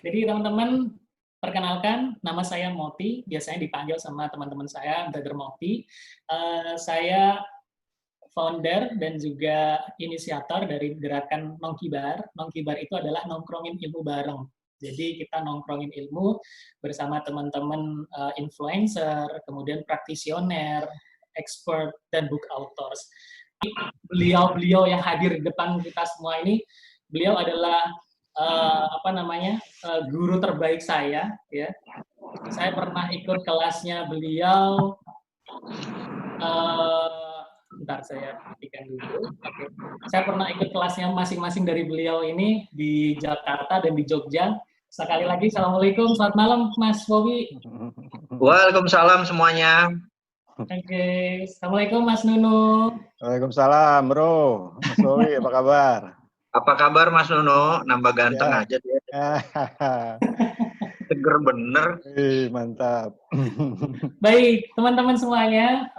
Jadi teman-teman, perkenalkan, nama saya Moti, biasanya dipanggil sama teman-teman saya, Brother Moti. Saya founder dan juga inisiator dari gerakan Nongkibar. Nongkibar itu adalah nongkrongin ilmu bareng. Jadi kita nongkrongin ilmu bersama teman-teman influencer, kemudian praktisioner, expert, dan book authors. Beliau-beliau yang hadir di depan kita semua ini, beliau adalah guru terbaik saya. Ya, saya pernah ikut kelasnya beliau. Bentar, saya perhatikan dulu. Oke. Saya pernah ikut kelasnya masing-masing dari beliau ini di Jakarta dan di Jogja. Sekali lagi, Assalamualaikum. Selamat malam, Mas Bobi. Waalaikumsalam semuanya. Oke. Assalamualaikum, Mas Nunu. Waalaikumsalam, Bro. Mas Bobi, apa kabar? Apa kabar, Mas Nunu? Nambah ganteng ya. aja dia. Seger bener. Mantap. Baik, teman-teman semuanya.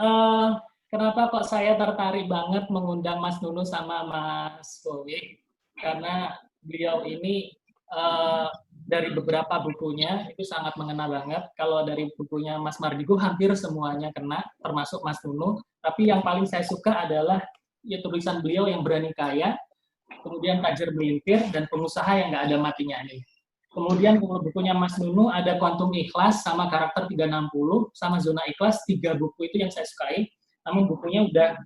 Kenapa kok saya tertarik banget mengundang Mas Nunu sama Mas Bowi? Karena beliau ini dari beberapa bukunya itu sangat mengena banget. Kalau dari bukunya Mas Mardigu hampir semuanya kena, termasuk Mas Nunu. Tapi yang paling saya suka adalah ya, tulisan beliau yang Berani Kaya, kemudian Tajir Melintir, dan Pengusaha yang Nggak Ada Matinya ini. Kemudian bukunya Mas Nunu ada Kuantum Ikhlas sama Karakter 360 sama Zona Ikhlas, 3 buku itu yang saya sukai. Namun bukunya udah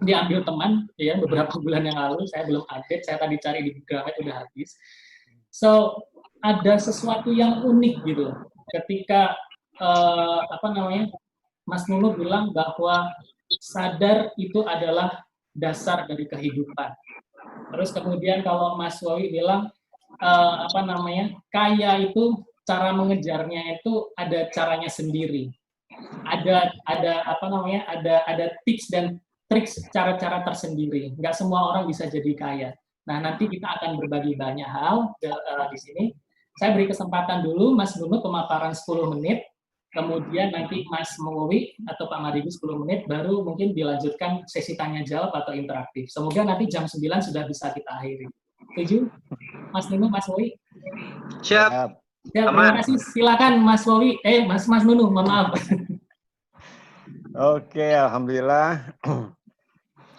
diambil teman ya beberapa bulan yang lalu, saya belum update, saya tadi cari di Gramet udah habis. So ada sesuatu yang unik gitu ketika Mas Nunu bilang bahwa sadar itu adalah dasar dari kehidupan. Terus kemudian kalau Mas Wawi bilang kaya itu cara mengejarnya itu ada caranya sendiri. Ada tips dan trik cara-cara tersendiri. Nggak semua orang bisa jadi kaya. Nah, nanti kita akan berbagi banyak hal di sini. Saya beri kesempatan dulu Mas Nunu pemaparan 10 menit, kemudian nanti Mas Mowi atau Pak Marigu 10 menit, baru mungkin dilanjutkan sesi tanya jawab atau interaktif. Semoga nanti jam 9 sudah bisa kita akhiri. Setuju? Mas Nunu, Mas Mowi? Siap. Ya, terima kasih. Silakan Mas Wowi. Mas Nunu, mohon maaf. Oke, alhamdulillah.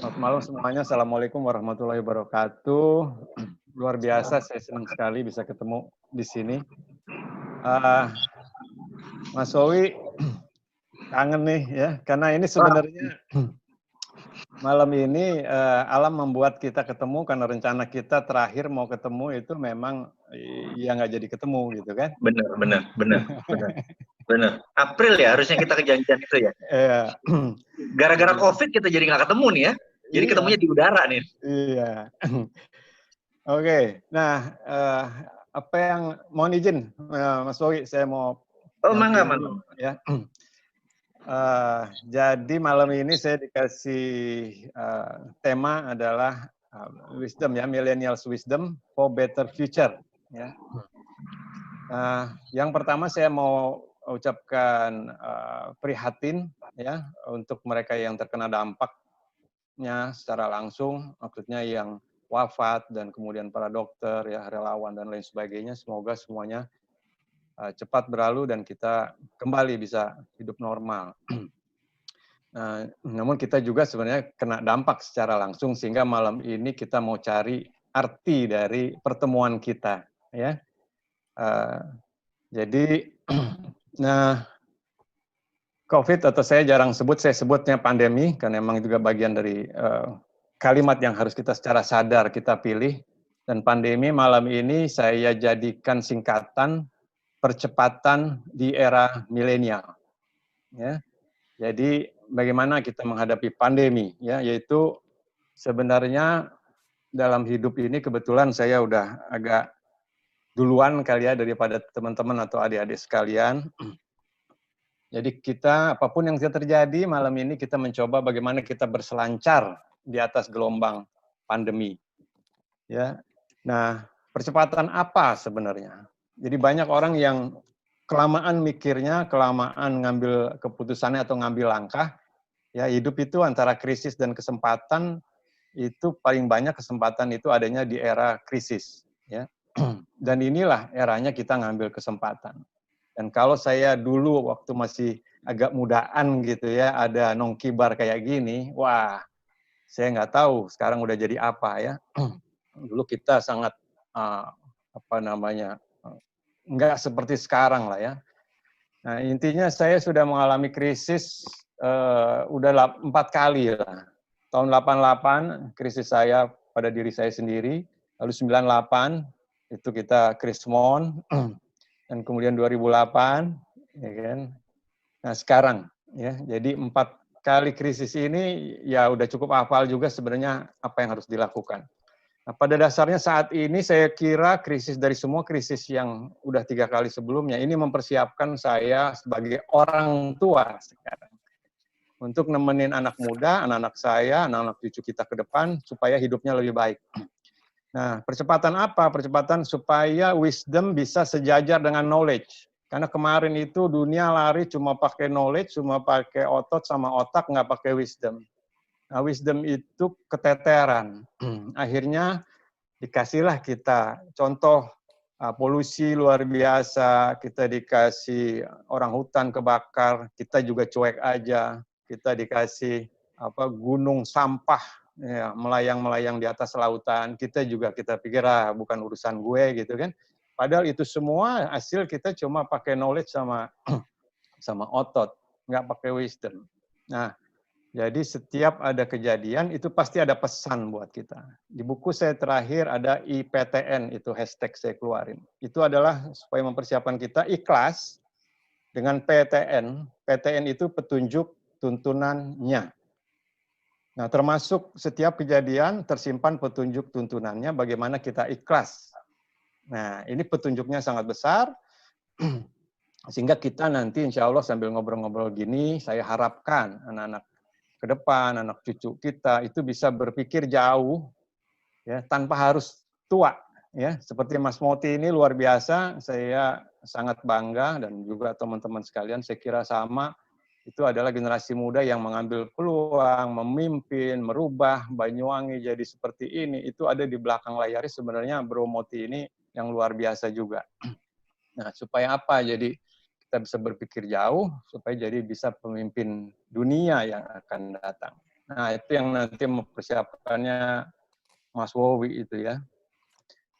Selamat malam semuanya. Assalamualaikum warahmatullahi wabarakatuh. Luar biasa, saya senang sekali bisa ketemu di sini. Mas Wowi, kangen nih ya, karena ini sebenarnya malam ini alam membuat kita ketemu karena rencana kita terakhir mau ketemu itu memang ya nggak jadi ketemu gitu kan? Bener. April ya harusnya kita kejanjian itu ya. Gara-gara COVID kita jadi nggak ketemu nih ya. Jadi ketemunya di udara nih. Iya. Oke. Nah, apa yang mohon izin Mas Bowi, saya mau. Mangga. Ya. Jadi malam ini saya dikasih tema adalah wisdom ya, millennials wisdom for better future. Ya. Yang pertama saya mau ucapkan prihatin ya untuk mereka yang terkena dampaknya secara langsung, maksudnya yang wafat dan kemudian para dokter ya, relawan dan lain sebagainya. Semoga semuanya cepat berlalu dan kita kembali bisa hidup normal. Nah, namun kita juga sebenarnya kena dampak secara langsung sehingga malam ini kita mau cari arti dari pertemuan kita, ya. Jadi, nah, COVID atau saya jarang saya sebutnya pandemi karena memang juga bagian dari kalimat yang harus kita secara sadar kita pilih. Dan pandemi malam ini saya jadikan singkatan percepatan di era milenial. Ya. Jadi bagaimana kita menghadapi pandemi, ya, yaitu sebenarnya dalam hidup ini kebetulan saya udah agak duluan kali ya daripada teman-teman atau adik-adik sekalian. Jadi kita apapun yang terjadi malam ini kita mencoba bagaimana kita berselancar di atas gelombang pandemi. Ya. Nah, percepatan apa sebenarnya? Jadi banyak orang yang kelamaan mikirnya, kelamaan ngambil keputusannya atau ngambil langkah. Ya, hidup itu antara krisis dan kesempatan, itu paling banyak kesempatan itu adanya di era krisis. Ya. Dan inilah eranya kita ngambil kesempatan. Dan kalau saya dulu waktu masih agak mudaan gitu ya, ada nongkibar kayak gini, wah, saya nggak tahu sekarang udah jadi apa ya. Dulu kita sangat nggak seperti sekarang lah ya. Nah, intinya saya sudah mengalami krisis udah 4 kali lah. Tahun 88 krisis saya pada diri saya sendiri, lalu 98 itu kita krismon, dan kemudian 2008, ya kan. Nah, sekarang ya, jadi 4 kali krisis ini ya udah cukup hafal juga sebenarnya apa yang harus dilakukan. Nah, pada dasarnya saat ini saya kira krisis dari semua krisis yang udah 3 kali sebelumnya, ini mempersiapkan saya sebagai orang tua sekarang. Untuk nemenin anak muda, anak-anak saya, anak-anak cucu kita ke depan, supaya hidupnya lebih baik. Nah, percepatan apa? Percepatan supaya wisdom bisa sejajar dengan knowledge. Karena kemarin itu dunia lari cuma pakai knowledge, cuma pakai otot sama otak, nggak pakai wisdom. Nah, wisdom itu keteteran. Akhirnya dikasihlah kita contoh polusi luar biasa, kita dikasih orang hutan kebakar, kita juga cuek aja, kita dikasih gunung sampah ya, melayang-melayang di atas lautan, kita pikir bukan urusan gue gitu kan. Padahal itu semua hasil kita cuma pakai knowledge sama otot, nggak pakai wisdom. Nah, jadi setiap ada kejadian itu pasti ada pesan buat kita. Di buku saya terakhir ada IPTN, itu hashtag saya keluarin. Itu adalah supaya mempersiapkan kita ikhlas dengan PTN. PTN itu petunjuk tuntunannya. Nah, termasuk setiap kejadian tersimpan petunjuk tuntunannya bagaimana kita ikhlas. Nah, ini petunjuknya sangat besar. Sehingga kita nanti insya Allah sambil ngobrol-ngobrol gini, saya harapkan anak-anak ke depan, anak cucu kita itu bisa berpikir jauh, ya tanpa harus tua, ya seperti Mas Moti ini luar biasa, saya sangat bangga dan juga teman-teman sekalian saya kira sama, itu adalah generasi muda yang mengambil peluang, memimpin, merubah Banyuwangi jadi seperti ini, itu ada di belakang layar sebenarnya Bro Moti ini yang luar biasa juga. Nah, supaya apa? Jadi kita bisa berpikir jauh supaya jadi bisa pemimpin dunia yang akan datang. Nah, itu yang nanti mempersiapkannya Mas Wowi itu ya.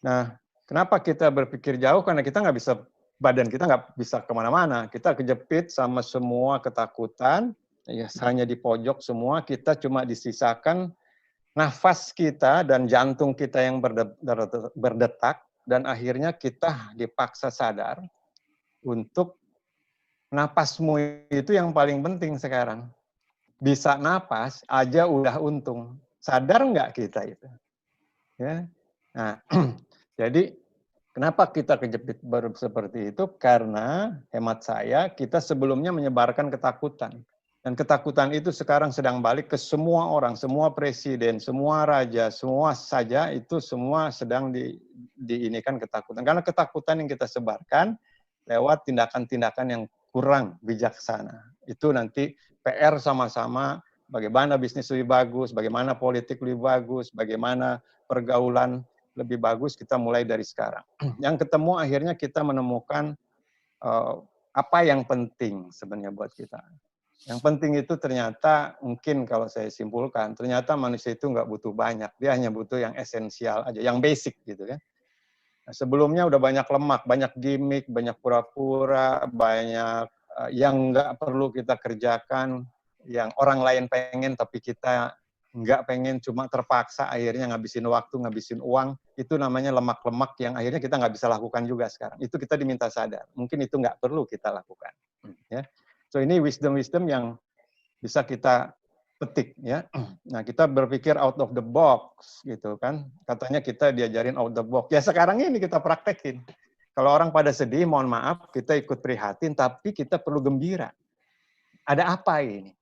Nah, kenapa kita berpikir jauh? Karena kita nggak bisa, badan kita nggak bisa kemana-mana. Kita kejepit sama semua ketakutan, ya hanya di pojok semua, kita cuma disisakan nafas kita dan jantung kita yang berdetak, dan akhirnya kita dipaksa sadar untuk napasmu itu yang paling penting sekarang. Bisa napas aja udah untung. Sadar nggak kita itu? Ya. Nah, jadi kenapa kita kejepit baru seperti itu? Karena hemat saya kita sebelumnya menyebarkan ketakutan. Dan ketakutan itu sekarang sedang balik ke semua orang, semua presiden, semua raja, semua saja itu semua sedang diinikan ketakutan. Karena ketakutan yang kita sebarkan lewat tindakan-tindakan yang kurang bijaksana. Itu nanti PR sama-sama, bagaimana bisnis lebih bagus, bagaimana politik lebih bagus, bagaimana pergaulan lebih bagus, kita mulai dari sekarang. Yang ketemu akhirnya kita menemukan apa yang penting sebenarnya buat kita. Yang penting itu ternyata, mungkin kalau saya simpulkan, ternyata manusia itu nggak butuh banyak, dia hanya butuh yang esensial aja, yang basic gitu kan. Nah, sebelumnya udah banyak lemak, banyak gimmick, banyak pura-pura, banyak yang nggak perlu kita kerjakan, yang orang lain pengen tapi kita nggak pengen, cuma terpaksa akhirnya ngabisin waktu, ngabisin uang, itu namanya lemak-lemak yang akhirnya kita nggak bisa lakukan juga sekarang. Itu kita diminta sadar. Mungkin itu nggak perlu kita lakukan. Ya. So ini wisdom-wisdom yang bisa kita petik ya. Nah, kita berpikir out of the box gitu kan. Katanya kita diajarin out the box. Ya sekarang ini kita praktekin. Kalau orang pada sedih, mohon maaf, kita ikut prihatin, tapi kita perlu gembira. Ada apa ini?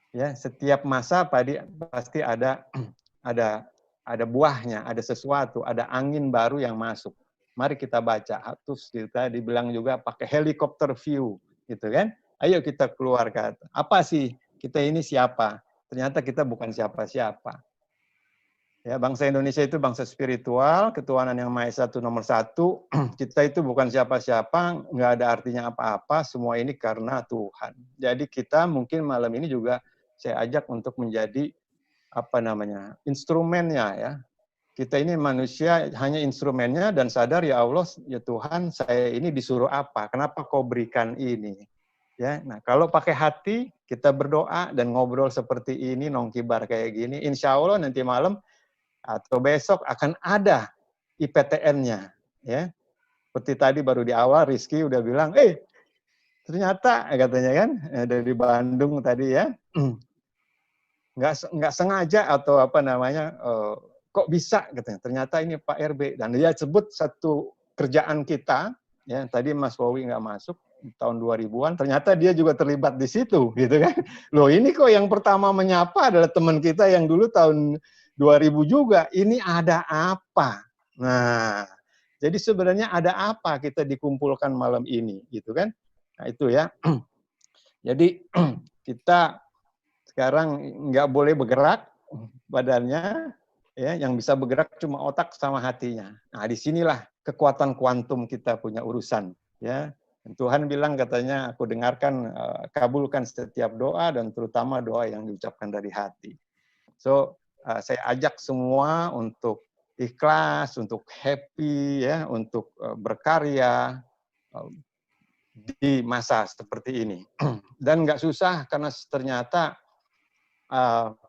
Ya, setiap masa pasti ada buahnya, ada sesuatu, ada angin baru yang masuk. Mari kita baca. Terus kita dibilang juga pakai helikopter view gitu kan. Ayo kita keluar ke apa sih? Kita ini siapa? Ternyata kita bukan siapa-siapa. Ya, bangsa Indonesia itu bangsa spiritual, ketuhanan yang Maha Esa itu nomor 1. Kita itu bukan siapa-siapa, nggak ada artinya apa-apa, semua ini karena Tuhan. Jadi kita mungkin malam ini juga saya ajak untuk menjadi instrumennya ya. Kita ini manusia hanya instrumennya dan sadar ya Allah, ya Tuhan, saya ini disuruh apa? Kenapa kau berikan ini? Ya, nah kalau pakai hati kita berdoa dan ngobrol seperti ini, nongkibar kayak gini, insya Allah nanti malam atau besok akan ada IPTN-nya, ya. Seperti tadi baru di awal Rizky udah bilang, ternyata katanya kan dari Bandung tadi ya, nggak sengaja atau kok bisa katanya. Ternyata ini Pak RB dan dia sebut satu kerjaan kita, ya tadi Mas Wowi nggak masuk tahun 2000-an, ternyata dia juga terlibat di situ, gitu kan. Loh ini kok yang pertama menyapa adalah teman kita yang dulu tahun 2000 juga, ini ada apa? Nah, jadi sebenarnya ada apa kita dikumpulkan malam ini, gitu kan? Nah itu ya. Jadi kita sekarang nggak boleh bergerak badannya, ya, yang bisa bergerak cuma otak sama hatinya. Nah disinilah kekuatan kuantum kita punya urusan, ya. Tuhan bilang katanya, aku dengarkan, kabulkan setiap doa dan terutama doa yang diucapkan dari hati. So, saya ajak semua untuk ikhlas, untuk happy, ya, untuk berkarya di masa seperti ini. Dan nggak susah karena ternyata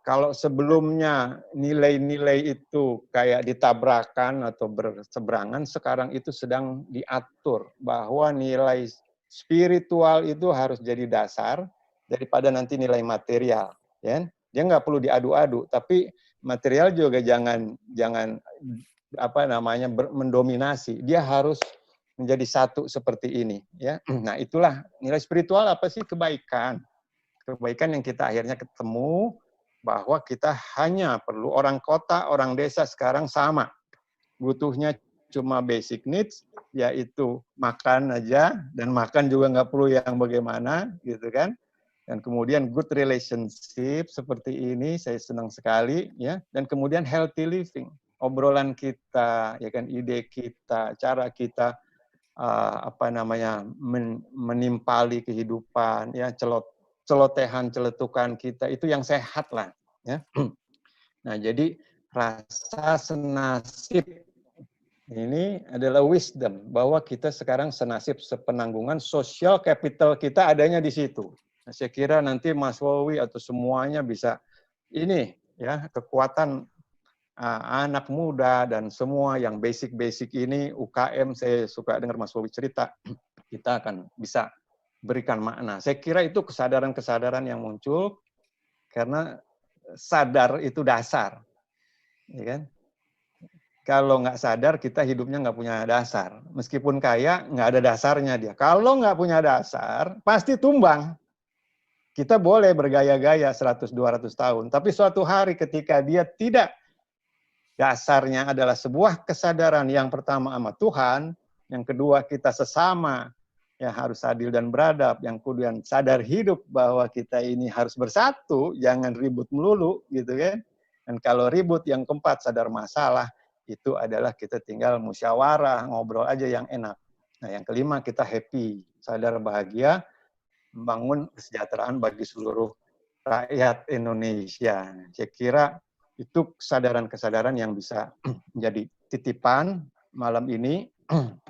kalau sebelumnya nilai-nilai itu kayak ditabrakan atau berseberangan, sekarang itu sedang diatur bahwa nilai spiritual itu harus jadi dasar daripada nanti nilai material. Ya, dia nggak perlu diadu-adu, tapi material juga jangan mendominasi. Dia harus menjadi satu seperti ini. Ya, nah itulah nilai spiritual apa sih? Kebaikan. Kebaikan yang kita akhirnya ketemu bahwa kita hanya perlu, orang kota, orang desa sekarang sama. Butuhnya cuma basic needs, yaitu makan aja, dan makan juga nggak perlu yang bagaimana, gitu kan. Dan kemudian good relationship seperti ini, saya senang sekali, ya. Dan kemudian healthy living. Obrolan kita, ya kan, ide kita, cara kita menimpali kehidupan, ya, celotehan, celetukan kita, itu yang sehat lah. Ya. Nah, jadi rasa senasib ini adalah wisdom, bahwa kita sekarang senasib, sepenanggungan, social capital kita adanya di situ. Nah, saya kira nanti Mas Wowi atau semuanya bisa ini, ya, kekuatan anak muda dan semua yang basic-basic ini, UKM, saya suka dengar Mas Wowi cerita, kita akan bisa berikan makna. Saya kira itu kesadaran-kesadaran yang muncul karena sadar itu dasar, ya kan? Kalau nggak sadar, kita hidupnya nggak punya dasar. Meskipun kaya, nggak ada dasarnya dia. Kalau nggak punya dasar, pasti tumbang. Kita boleh bergaya-gaya 100-200 tahun, tapi suatu hari ketika dia tidak, dasarnya adalah sebuah kesadaran yang pertama sama Tuhan, yang kedua kita sesama, ya harus adil dan beradab, yang kemudian sadar hidup bahwa kita ini harus bersatu, jangan ribut melulu, gitu kan. Dan kalau ribut, yang keempat sadar masalah, itu adalah kita tinggal musyawarah, ngobrol aja yang enak. Nah yang kelima kita happy, sadar bahagia, membangun kesejahteraan bagi seluruh rakyat Indonesia. Saya kira itu kesadaran-kesadaran yang bisa menjadi titipan malam ini.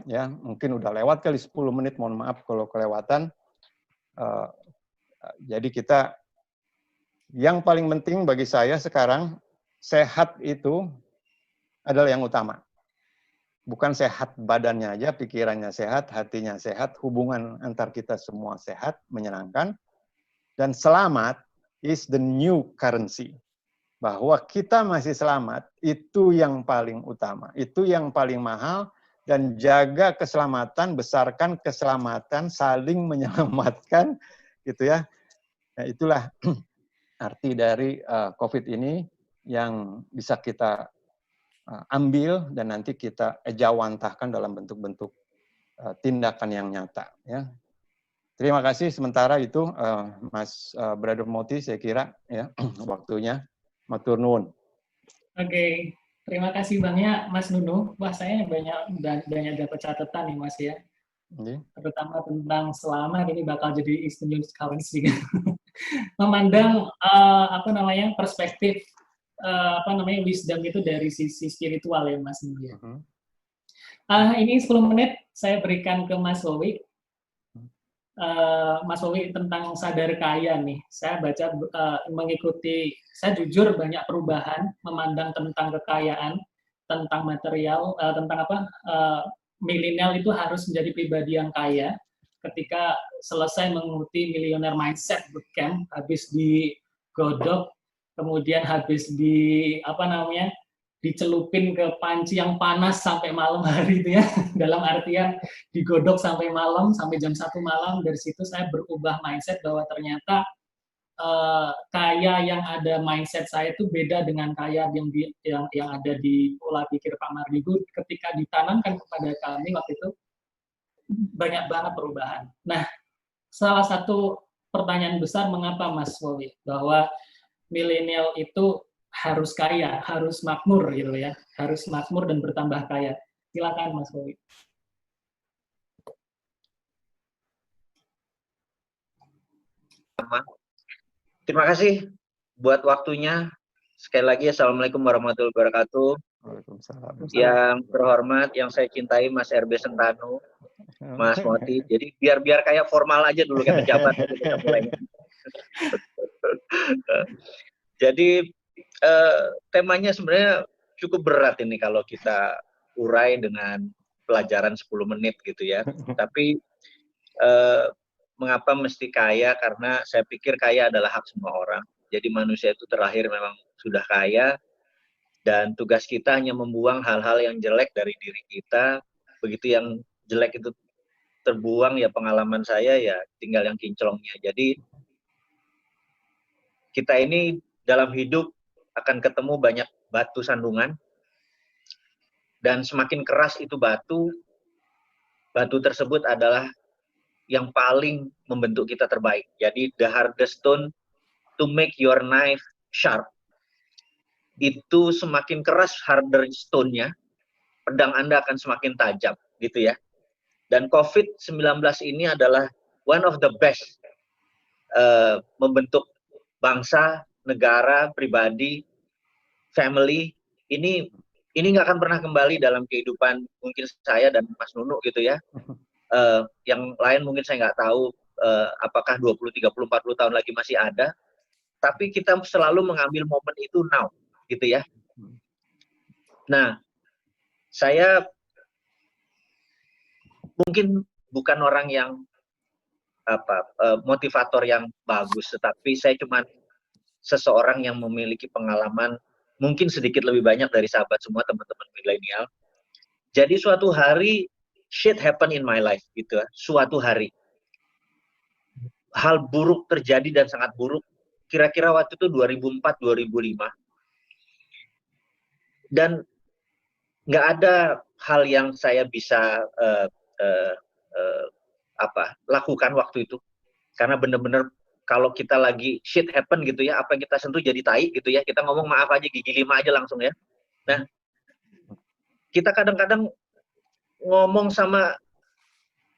Ya, mungkin udah lewat kali 10 menit, mohon maaf kalau kelewatan. Jadi kita, yang paling penting bagi saya sekarang, sehat itu adalah yang utama. Bukan sehat badannya aja, pikirannya sehat, hatinya sehat, hubungan antar kita semua sehat, menyenangkan. Dan selamat is the new currency. Bahwa kita masih selamat, itu yang paling utama. Itu yang paling mahal, dan jaga keselamatan, besarkan keselamatan, saling menyelamatkan, gitu ya. Nah, itulah arti dari COVID ini yang bisa kita ambil dan nanti kita ejawantahkan dalam bentuk-bentuk tindakan yang nyata. Ya. Terima kasih sementara itu Mas Brother Moti, saya kira ya waktunya. Matur nuwun. Oke, terima kasih banyak Mas Nunu. Wah, saya banyak dapat catatan nih Mas ya. Terutama tentang selamat ini bakal jadi istimewa sekali sih. Memandang perspektif wisdom itu dari sisi spiritual ya Mas Nunu ya. Ini 10 menit saya berikan ke Mas Wowi. Mas Wowi tentang sadar kaya nih. Saya baca saya jujur banyak perubahan memandang tentang kekayaan, tentang material, milenial itu harus menjadi pribadi yang kaya. Ketika selesai mengikuti Millionaire Mindset Bootcamp, habis digodok, kemudian habis dicelupin ke panci yang panas sampai malam hari itu ya, dalam artian digodok sampai malam, sampai jam 1 malam. Dari situ saya berubah mindset bahwa ternyata kaya yang ada mindset saya itu beda dengan kaya yang ada di pola pikir Pak Mardigu. Ketika ditanamkan kepada kami waktu itu, banyak banget perubahan. Nah, salah satu pertanyaan besar mengapa Mas Wowi, bahwa milenial itu harus kaya, harus makmur gitu ya, harus makmur dan bertambah kaya. Silakan Mas Wowi. Terima kasih buat waktunya. Sekali lagi Assalamualaikum warahmatullahi wabarakatuh. Yang terhormat, yang saya cintai Mas RB Sentanu, Mas Moti. Jadi biar kayak formal aja dulu kayak pejabat kita mulai. Jadi temanya sebenarnya cukup berat ini kalau kita urai dengan pelajaran 10 menit gitu ya. Tapi mengapa mesti kaya? Karena saya pikir kaya adalah hak semua orang. Jadi manusia itu terlahir memang sudah kaya, dan tugas kita hanya membuang hal-hal yang jelek dari diri kita. Begitu yang jelek itu terbuang, ya pengalaman saya ya tinggal yang kinclongnya. Jadi kita ini dalam hidup akan ketemu banyak batu sandungan, dan semakin keras itu batu tersebut adalah yang paling membentuk kita terbaik. Jadi the hardest stone to make your knife sharp. Itu semakin keras harder stone-nya, pedang Anda akan semakin tajam, gitu ya. Dan COVID-19 ini adalah one of the best membentuk bangsa, negara, pribadi, family. Ini nggak akan pernah kembali dalam kehidupan mungkin saya dan Mas Nunu gitu ya. Yang lain mungkin saya nggak tahu apakah 20, 30, 40 tahun lagi masih ada. Tapi kita selalu mengambil momen itu now, gitu ya. Nah, saya mungkin bukan orang yang motivator yang bagus, tetapi saya cuma seseorang yang memiliki pengalaman mungkin sedikit lebih banyak dari sahabat semua teman-teman milenial. Jadi suatu hari shit happen in my life gitu. Suatu hari hal buruk terjadi dan sangat buruk. Kira-kira waktu itu 2004-2005. Dan nggak ada hal yang saya bisa lakukan waktu itu. Karena benar-benar kalau kita lagi shit happen gitu ya, apa yang kita sentuh jadi tai gitu ya. Kita ngomong maaf aja, gigi 5 aja langsung ya. Nah, kita kadang-kadang ngomong sama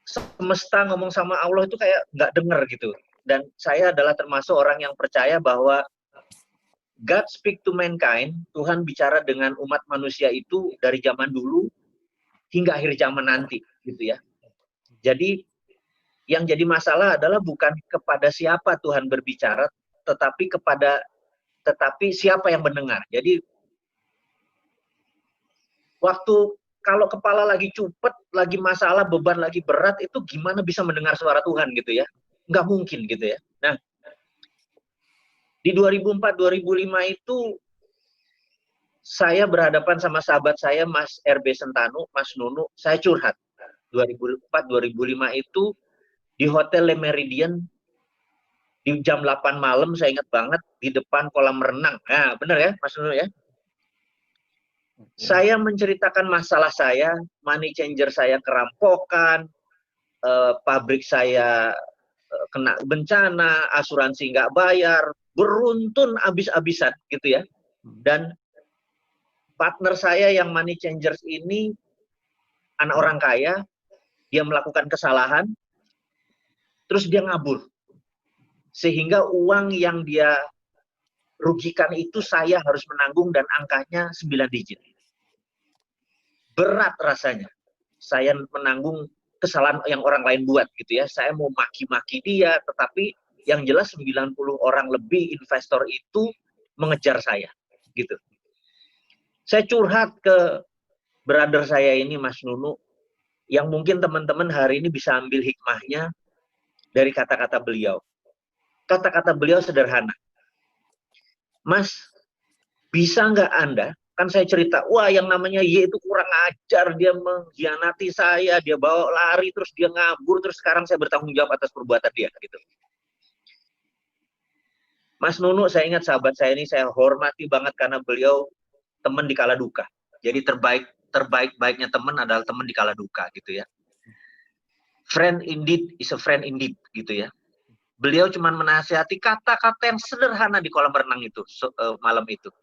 semesta, ngomong sama Allah itu kayak nggak denger gitu. Dan saya adalah termasuk orang yang percaya bahwa God speak to mankind, Tuhan bicara dengan umat manusia itu dari zaman dulu hingga akhir zaman nanti, gitu ya. Jadi yang jadi masalah adalah bukan kepada siapa Tuhan berbicara, tetapi siapa yang mendengar. Jadi waktu kalau kepala lagi cupet, lagi masalah, beban lagi berat, itu gimana bisa mendengar suara Tuhan gitu ya? Nggak mungkin gitu ya. Nah, di 2004-2005 itu saya berhadapan sama sahabat saya, Mas RB Sentanu, Mas Nunu, saya curhat. 2004-2005 itu di Hotel Le Méridien, di jam 8 malam, saya ingat banget, di depan kolam renang. Nah, benar ya, Mas Nunu ya? Saya menceritakan masalah saya, money changer saya kerampokan, pabrik saya kena bencana, asuransi nggak bayar, beruntun abis-abisan gitu ya. Dan partner saya yang money changers ini anak orang kaya, dia melakukan kesalahan, terus dia ngabur. Sehingga uang yang dia rugikan itu saya harus menanggung dan angkanya 9 digit. Berat rasanya. Saya menanggung kesalahan yang orang lain buat gitu ya. Saya mau maki-maki dia, tetapi yang jelas 90 orang lebih investor itu mengejar saya gitu. Saya curhat ke brother saya ini, Mas Nunu, yang mungkin teman-teman hari ini bisa ambil hikmahnya dari kata-kata beliau. Kata-kata beliau sederhana. Mas, bisa nggak Anda, kan saya cerita, wah yang namanya Y itu kurang ajar, dia mengkhianati saya, dia bawa lari, terus dia ngabur, terus sekarang saya bertanggung jawab atas perbuatan dia. Gitu. Mas Nunu, saya ingat sahabat saya ini, saya hormati banget karena beliau teman di kala duka. Jadi terbaik-baiknya teman adalah teman di kala duka gitu ya. Friend indeed is a friend indeed gitu ya. Beliau cuma menasihati kata-kata yang sederhana di kolam renang itu malam itu.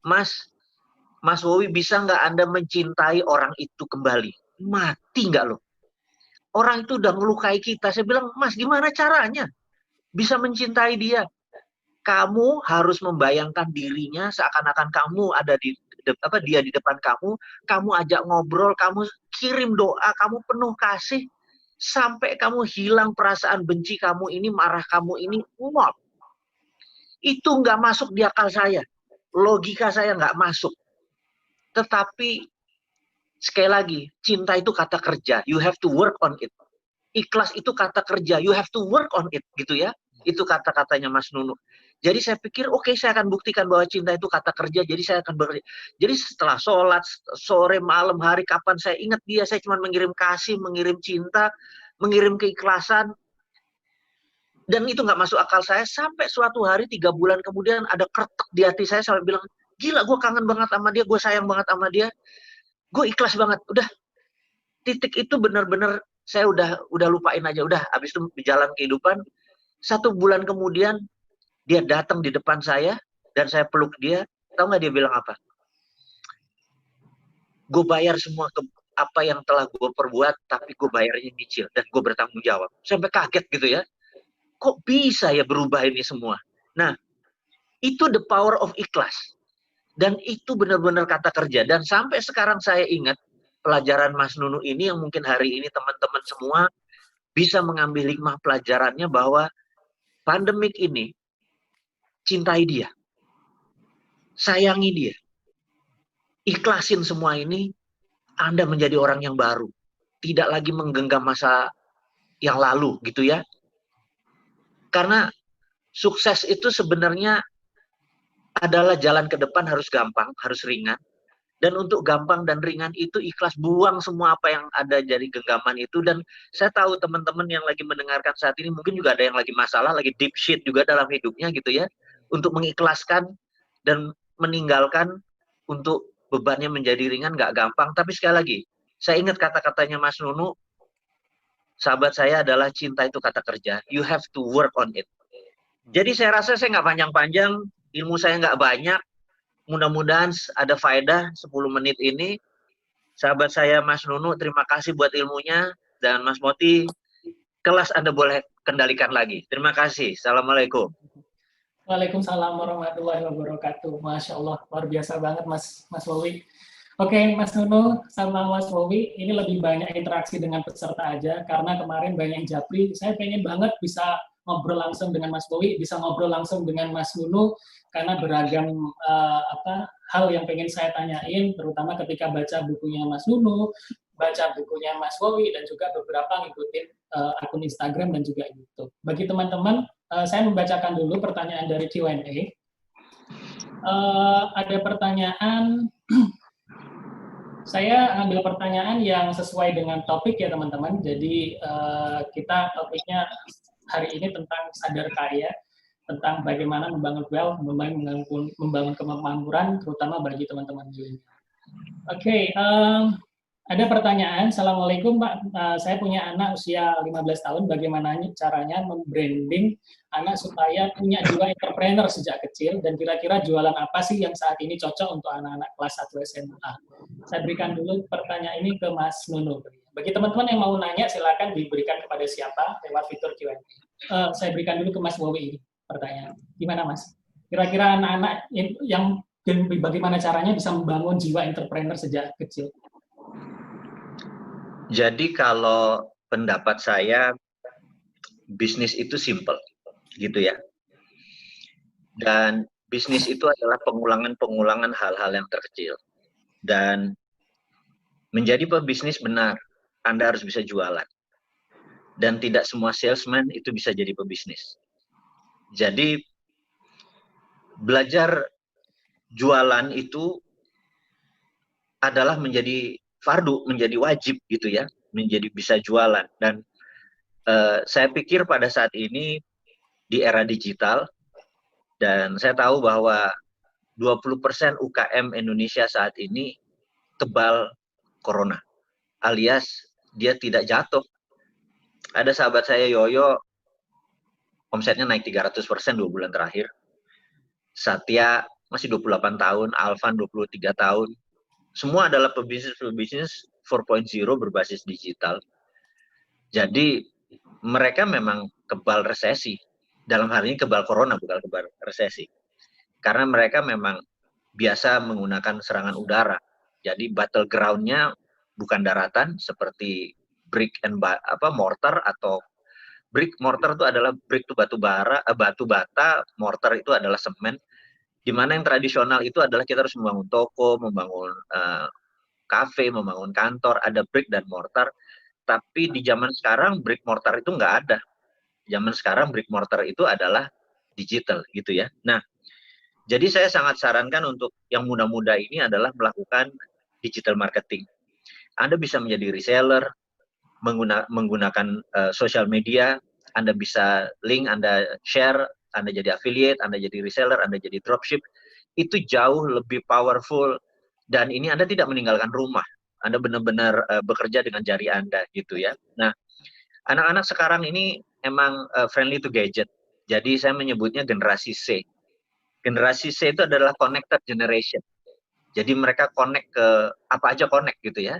Mas Wowi, bisa nggak Anda mencintai orang itu kembali? Mati nggak lo? Orang itu udah melukai kita. Saya bilang, Mas, gimana caranya bisa mencintai dia? Kamu harus membayangkan dirinya seakan-akan kamu ada dia di depan kamu ajak ngobrol, kamu kirim doa, kamu penuh kasih, sampai kamu hilang perasaan benci kamu ini, marah kamu ini, ngop. Itu nggak masuk di akal saya. Logika saya nggak masuk. Tetapi, sekali lagi, cinta itu kata kerja. You have to work on it. Ikhlas itu kata kerja. You have to work on it. Gitu ya. Itu kata-katanya Mas Nunu. Jadi saya pikir, oke, saya akan buktikan bahwa cinta itu kata kerja. Jadi saya akan bekerja. Jadi setelah sholat, sore, malam, hari, kapan saya ingat dia, saya cuma mengirim kasih, mengirim cinta, mengirim keikhlasan. Dan itu nggak masuk akal saya. Sampai suatu hari, 3 bulan kemudian, ada kretek di hati saya sampai bilang, gila, gue kangen banget sama dia, gue sayang banget sama dia, gue ikhlas banget. Udah, titik itu benar-benar saya udah lupain aja. Udah, habis itu berjalan kehidupan. 1 bulan kemudian, dia datang di depan saya, dan saya peluk dia. Tahu nggak dia bilang apa? Gue bayar semua apa yang telah gue perbuat, tapi gue bayarnya nyicil, dan gue bertanggung jawab. Sampai kaget gitu ya. Kok bisa ya berubah ini semua? Nah, itu the power of ikhlas. Dan itu benar-benar kata kerja. Dan sampai sekarang saya ingat pelajaran Mas Nunu ini yang mungkin hari ini teman-teman semua bisa mengambil hikmah pelajarannya bahwa pandemik ini, cintai dia. Sayangi dia. Ikhlasin semua ini, Anda menjadi orang yang baru. Tidak lagi menggenggam masa yang lalu gitu ya. Karena sukses itu sebenarnya adalah jalan ke depan harus gampang, harus ringan. Dan untuk gampang dan ringan itu ikhlas, buang semua apa yang ada dari genggaman itu. Dan saya tahu teman-teman yang lagi mendengarkan saat ini mungkin juga ada yang lagi masalah, lagi deep shit juga dalam hidupnya gitu ya. Untuk mengikhlaskan dan meninggalkan, untuk bebannya menjadi ringan nggak gampang. Tapi sekali lagi, saya ingat kata-katanya Mas Nunu, sahabat saya adalah cinta itu kata kerja. You have to work on it. Jadi saya rasa saya nggak panjang-panjang, ilmu saya nggak banyak. Mudah-mudahan ada faedah 10 menit ini. Sahabat saya Mas Nunu, terima kasih buat ilmunya. Dan Mas Moti, kelas Anda boleh kendalikan lagi. Terima kasih. Assalamualaikum. Waalaikumsalam warahmatullahi wabarakatuh. Masya Allah, luar biasa banget Mas Wowi. Oke, Mas Nunu sama Mas Wowi, ini lebih banyak interaksi dengan peserta aja, karena kemarin banyak japri. Saya pengen banget bisa ngobrol langsung dengan Mas Wowi, bisa ngobrol langsung dengan Mas Nunu, karena beragam hal yang pengen saya tanyain, terutama ketika baca bukunya Mas Nunu, baca bukunya Mas Wowi, dan juga beberapa ngikutin akun Instagram dan juga YouTube. Bagi teman-teman, saya membacakan dulu pertanyaan dari Q&A. Ada pertanyaan, saya ambil pertanyaan yang sesuai dengan topik ya teman-teman. Jadi kita topiknya hari ini tentang sadar kaya, tentang bagaimana membangun wealth, membangun kemakmuran, terutama bagi teman-teman milenial. Oke, Ada pertanyaan, Assalamualaikum Pak, saya punya anak usia 15 tahun, bagaimana caranya membranding anak supaya punya jiwa entrepreneur sejak kecil, dan kira-kira jualan apa sih yang saat ini cocok untuk anak-anak kelas 1 SMA? Saya berikan dulu pertanyaan ini ke Mas Nunu. Bagi teman-teman yang mau nanya, silakan diberikan kepada siapa lewat fitur Q&A. Saya berikan dulu ke Mas Wowi ini pertanyaan. Gimana Mas? Kira-kira anak-anak yang bagaimana caranya bisa membangun jiwa entrepreneur sejak kecil? Jadi kalau pendapat saya, bisnis itu simple, gitu ya. Dan bisnis itu adalah pengulangan-pengulangan hal-hal yang terkecil. Dan menjadi pebisnis benar, Anda harus bisa jualan. Dan tidak semua salesman itu bisa jadi pebisnis. Jadi belajar jualan itu adalah menjadi fardu, menjadi wajib gitu ya, menjadi bisa jualan. Dan saya pikir pada saat ini di era digital, dan saya tahu bahwa 20% UKM Indonesia saat ini kebal corona, alias dia tidak jatuh. Ada sahabat saya Yoyo, omsetnya naik 300% 2 bulan terakhir. Satya masih 28 tahun, Alvan 23 tahun. Semua adalah pebisnis 4.0 berbasis digital. Jadi mereka memang kebal resesi. Dalam hal ini kebal corona, bukan kebal resesi. Karena mereka memang biasa menggunakan serangan udara. Jadi battleground-nya bukan daratan seperti brick and mortar, atau brick mortar itu adalah brick itu batu bata, mortar itu adalah semen. Di mana yang tradisional itu adalah kita harus membangun toko, membangun kafe, membangun kantor, ada brick dan mortar. Tapi di zaman sekarang brick mortar itu nggak ada. Zaman sekarang brick mortar itu adalah digital gitu ya. Nah, jadi saya sangat sarankan untuk yang muda-muda ini adalah melakukan digital marketing. Anda bisa menjadi reseller, menggunakan social media, Anda bisa link, Anda share, Anda jadi affiliate, Anda jadi reseller, Anda jadi dropship. Itu jauh lebih powerful, dan ini Anda tidak meninggalkan rumah. Anda benar-benar bekerja dengan jari Anda gitu ya. Nah, anak-anak sekarang ini emang friendly to gadget. Jadi saya menyebutnya generasi C. Generasi C itu adalah connected generation. Jadi mereka connect ke apa aja, connect gitu ya.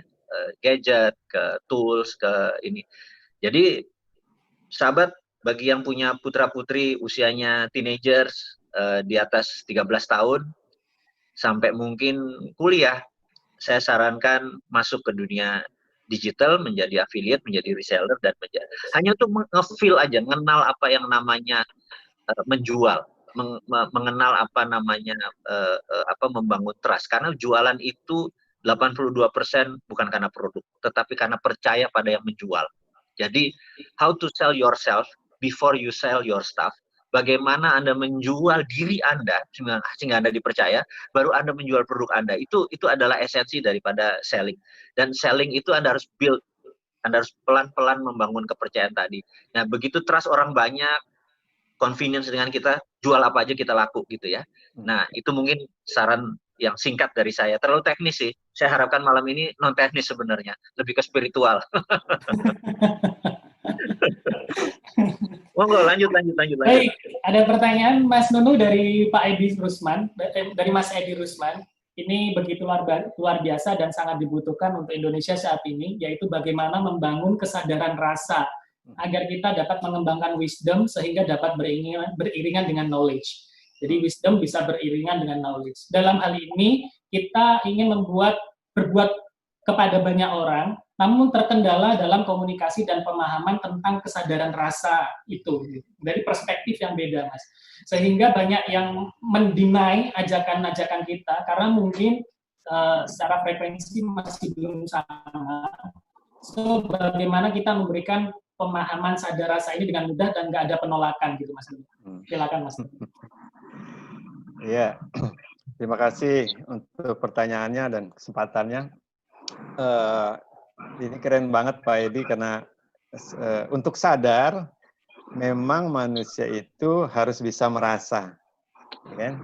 Gadget, ke tools, ke ini. Jadi sahabat, bagi yang punya putra-putri usianya teenagers di atas 13 tahun sampai mungkin kuliah, saya sarankan masuk ke dunia digital, menjadi affiliate, menjadi reseller, dan hanya untuk nge-feel aja, mengenal apa yang namanya menjual, mengenal apa namanya membangun trust. Karena jualan itu 82% bukan karena produk, tetapi karena percaya pada yang menjual. Jadi, how to sell yourself before you sell your stuff. Bagaimana Anda menjual diri Anda sehingga Anda dipercaya, baru Anda menjual produk Anda. Itu adalah esensi daripada selling. Dan selling itu Anda harus build. Anda harus pelan-pelan membangun kepercayaan tadi. Nah, begitu trust orang banyak, convenience dengan kita, jual apa aja kita laku gitu ya. Nah, itu mungkin saran yang singkat dari saya. Terlalu teknis sih. Saya harapkan malam ini non teknis sebenarnya, lebih ke spiritual. Monggo, lanjut. Baik, ada pertanyaan Mas Nunu dari Pak Edi Rusman, dari Mas Edi Rusman. Ini begitu luar biasa dan sangat dibutuhkan untuk Indonesia saat ini, yaitu bagaimana membangun kesadaran rasa agar kita dapat mengembangkan wisdom sehingga dapat beriringan dengan knowledge. Jadi wisdom bisa beriringan dengan knowledge. Dalam hal ini kita ingin berbuat kepada banyak orang, namun terkendala dalam komunikasi dan pemahaman tentang kesadaran rasa itu dari perspektif yang beda, Mas. Sehingga banyak yang mendinai ajakan-ajakan kita karena mungkin secara frekuensi masih belum sama. So, bagaimana kita memberikan pemahaman sadar rasa ini dengan mudah dan nggak ada penolakan gitu, Mas. Silakan, Mas. Iya, terima kasih untuk pertanyaannya dan kesempatannya. Ini keren banget Pak Edi, karena untuk sadar memang manusia itu harus bisa merasa, kan?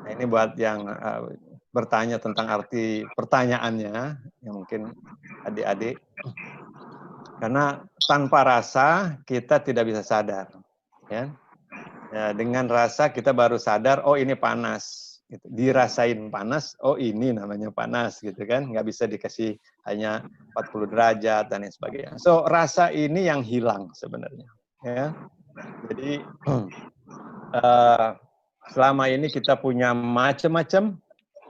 Nah, ini buat yang bertanya tentang arti pertanyaannya, yang mungkin adik-adik. Karena tanpa rasa kita tidak bisa sadar, ya. Ya, dengan rasa kita baru sadar, oh ini panas. Gitu. Dirasain panas, oh ini namanya panas, gitu kan? Nggak bisa dikasih hanya 40 derajat dan lain sebagainya. So rasa ini yang hilang sebenarnya, ya. Jadi selama ini kita punya macam-macam,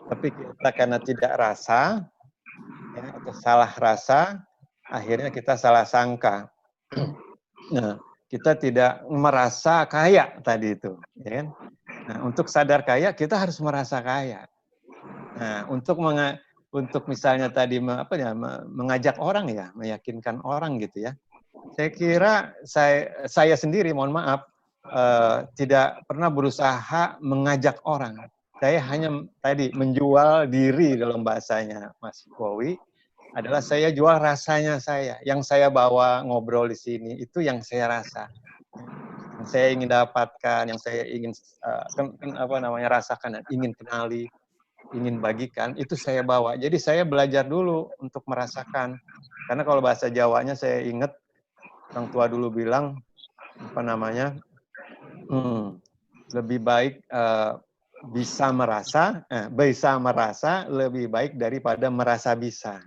tapi kita karena tidak rasa, ya, atau salah rasa, akhirnya kita salah sangka. Nah, kita tidak merasa kaya tadi itu, ya kan? Nah, untuk sadar kaya kita harus merasa kaya. Nah, untuk misalnya tadi mengajak orang ya, meyakinkan orang gitu ya. Saya kira saya sendiri, mohon maaf, tidak pernah berusaha mengajak orang. Saya hanya tadi menjual diri dalam bahasanya Mas Bowie, adalah saya jual rasanya saya. Yang saya bawa ngobrol di sini, itu yang saya rasa. Yang saya ingin dapatkan, yang saya ingin rasakan dan ingin kenali, ingin bagikan, itu saya bawa. Jadi saya belajar dulu untuk merasakan. Karena kalau bahasa Jawanya saya ingat, orang tua dulu bilang, lebih baik bisa merasa lebih baik daripada merasa bisa.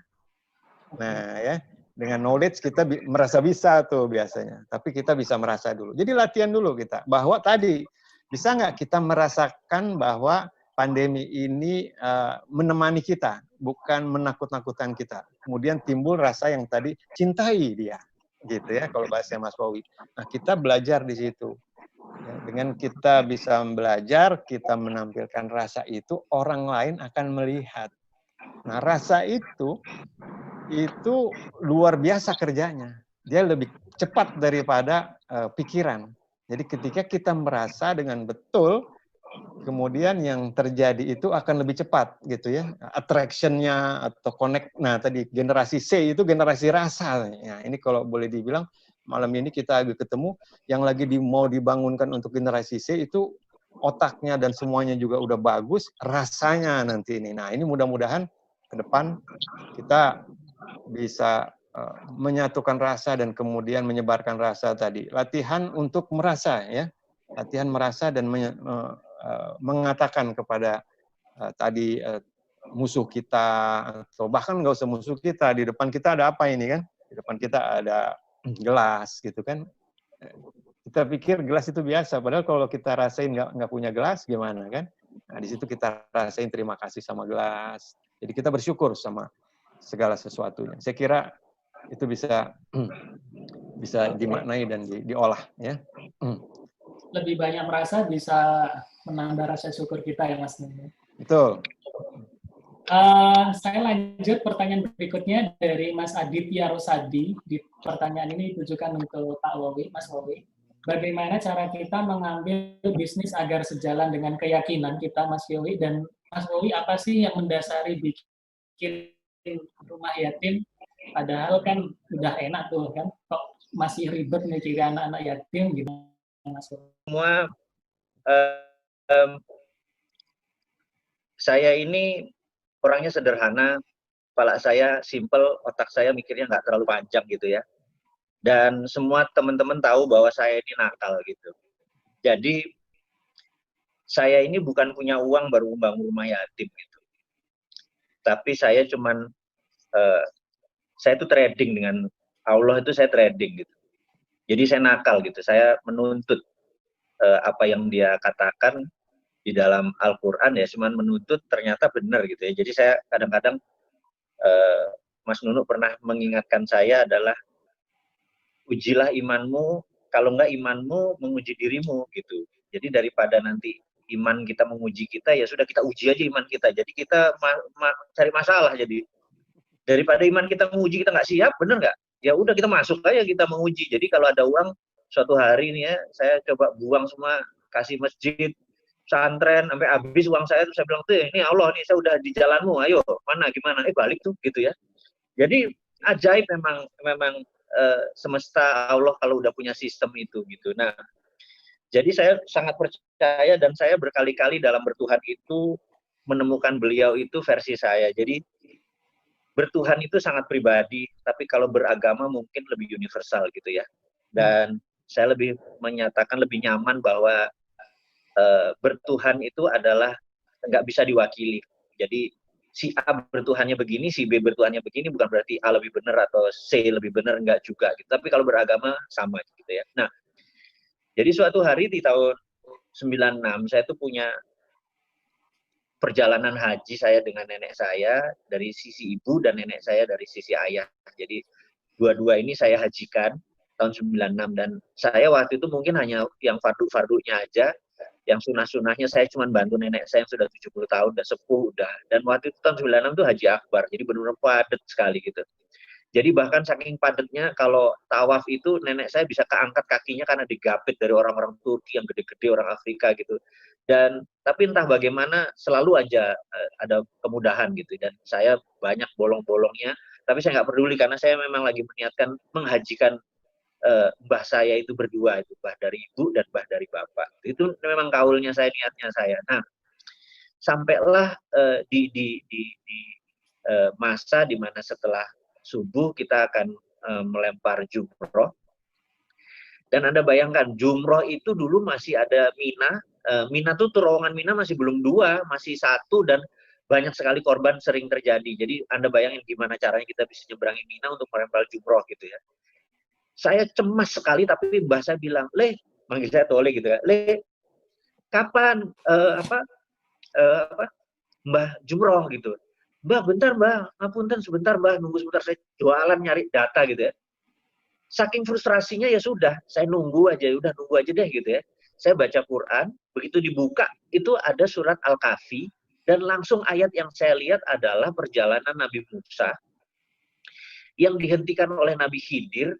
Nah ya, dengan knowledge kita merasa bisa tuh biasanya, tapi kita bisa merasa dulu. Jadi latihan dulu kita, bahwa tadi, bisa nggak kita merasakan bahwa pandemi ini menemani kita, bukan menakut-nakutkan kita. Kemudian timbul rasa yang tadi, cintai dia, gitu ya, kalau bahasa Mas Bowie. Nah kita belajar di situ. Ya, dengan kita bisa belajar, kita menampilkan rasa itu, orang lain akan melihat. Nah rasa itu luar biasa kerjanya. Dia lebih cepat daripada pikiran. Jadi ketika kita merasa dengan betul, kemudian yang terjadi itu akan lebih cepat gitu ya. Attraction-nya atau connect. Nah tadi generasi C itu generasi rasa. Nah, ini kalau boleh dibilang malam ini kita ketemu yang lagi mau dibangunkan untuk generasi C itu otaknya dan semuanya juga udah bagus, rasanya nanti ini. Nah ini mudah-mudahan ke depan kita bisa menyatukan rasa dan kemudian menyebarkan rasa tadi. Latihan untuk merasa ya, latihan merasa dan mengatakan kepada tadi musuh kita, atau bahkan nggak usah musuh kita, di depan kita ada apa ini kan? Di depan kita ada gelas gitu kan? Kita pikir gelas itu biasa, padahal kalau kita rasain nggak punya gelas gimana kan? Nah di situ kita rasain terima kasih sama gelas. Jadi kita bersyukur sama segala sesuatunya. Saya kira itu bisa dimaknai dan diolah ya. Lebih banyak merasa bisa menambah rasa syukur kita ya Mas Nuno. Betul. Saya lanjut pertanyaan berikutnya dari Mas Aditya Rosadi. Di pertanyaan ini ditujukan untuk Pak Wowi, Mas Wowi. Bagaimana cara kita mengambil bisnis agar sejalan dengan keyakinan kita, Mas Wowi? Dan Mas Wowi, apa sih yang mendasari bikin rumah yatim? Padahal kan udah enak tuh kan, kok masih ribet mikirin anak-anak yatim gitu, Mas Wowi? Semua saya ini orangnya sederhana, kepala saya simple, otak saya mikirnya nggak terlalu panjang gitu ya. Dan semua teman-teman tahu bahwa saya ini nakal gitu. Jadi saya ini bukan punya uang baru membangun rumah yatim gitu. Tapi saya cuman saya itu trading dengan Allah, itu saya trading gitu. Jadi saya nakal gitu. Saya menuntut apa yang dia katakan di dalam Al-Quran ya, cuman menuntut ternyata benar gitu ya. Jadi saya kadang-kadang Mas Nunu pernah mengingatkan saya adalah ujilah imanmu, kalau enggak imanmu menguji dirimu gitu. Jadi daripada nanti iman kita menguji kita, ya sudah kita uji aja iman kita. Jadi kita cari masalah. Jadi daripada iman kita menguji kita nggak siap, bener nggak? Ya udah kita masuk aja, kita menguji. Jadi kalau ada uang suatu hari ini ya, saya coba buang semua, kasih masjid, pesantren, sampai habis uang saya, terus saya bilang tuh ini Allah nih, saya udah di jalanmu, ayo mana gimana, balik tuh gitu ya. Jadi ajaib memang semesta Allah kalau udah punya sistem itu gitu. Nah, jadi saya sangat percaya dan saya berkali-kali dalam bertuhan itu menemukan beliau itu versi saya. Jadi bertuhan itu sangat pribadi, tapi kalau beragama mungkin lebih universal gitu ya. Dan saya lebih menyatakan lebih nyaman bahwa bertuhan itu adalah nggak bisa diwakili. Jadi si A bertuhannya begini, si B bertuhannya begini, bukan berarti A lebih benar atau C lebih benar, enggak juga. Gitu. Tapi kalau beragama sama gitu ya. Nah, jadi suatu hari di tahun 96 saya tuh punya perjalanan haji saya dengan nenek saya dari sisi ibu dan nenek saya dari sisi ayah. Jadi dua-dua ini saya hajikan tahun 96 dan saya waktu itu mungkin hanya yang fardu-fardunya aja, yang sunah-sunahnya saya cuma bantu nenek saya yang sudah 70 tahun, udah sepuh udah. Dan waktu itu tahun 96 itu haji akbar, jadi benar-benar padat sekali gitu. Jadi bahkan saking padatnya kalau tawaf itu nenek saya bisa keangkat kakinya karena digapit dari orang-orang Turki yang gede-gede, orang Afrika gitu. Dan tapi entah bagaimana selalu aja ada kemudahan gitu. Dan saya banyak bolong-bolongnya, tapi saya nggak peduli karena saya memang lagi meniatkan menghajikan mbah saya itu berdua, itu mbah dari ibu dan mbah dari bapak. Itu memang kaulnya saya, niatnya saya. Nah, sampailah di masa di mana setelah subuh kita akan melempar jumroh. Dan Anda bayangkan, jumroh itu dulu masih ada Mina. Mina tuh terowongan Mina masih belum 2, masih 1 dan banyak sekali korban sering terjadi. Jadi Anda bayangin gimana caranya kita bisa nyebrangin Mina untuk melempar jumroh gitu ya. Saya cemas sekali, tapi mbah saya bilang, "Le," manggil saya Tole gitu ya, "Le, kapan mbah jumroh gitu?" "Mbah, bentar mbah, ngapunten sebentar mbah, nunggu sebentar, saya jualan nyari data gitu ya." Saking frustrasinya ya sudah, saya nunggu aja, udah nunggu aja deh gitu ya. Saya baca Quran, begitu dibuka itu ada surat Al-Kahfi dan langsung ayat yang saya lihat adalah perjalanan Nabi Musa yang dihentikan oleh Nabi Khidir,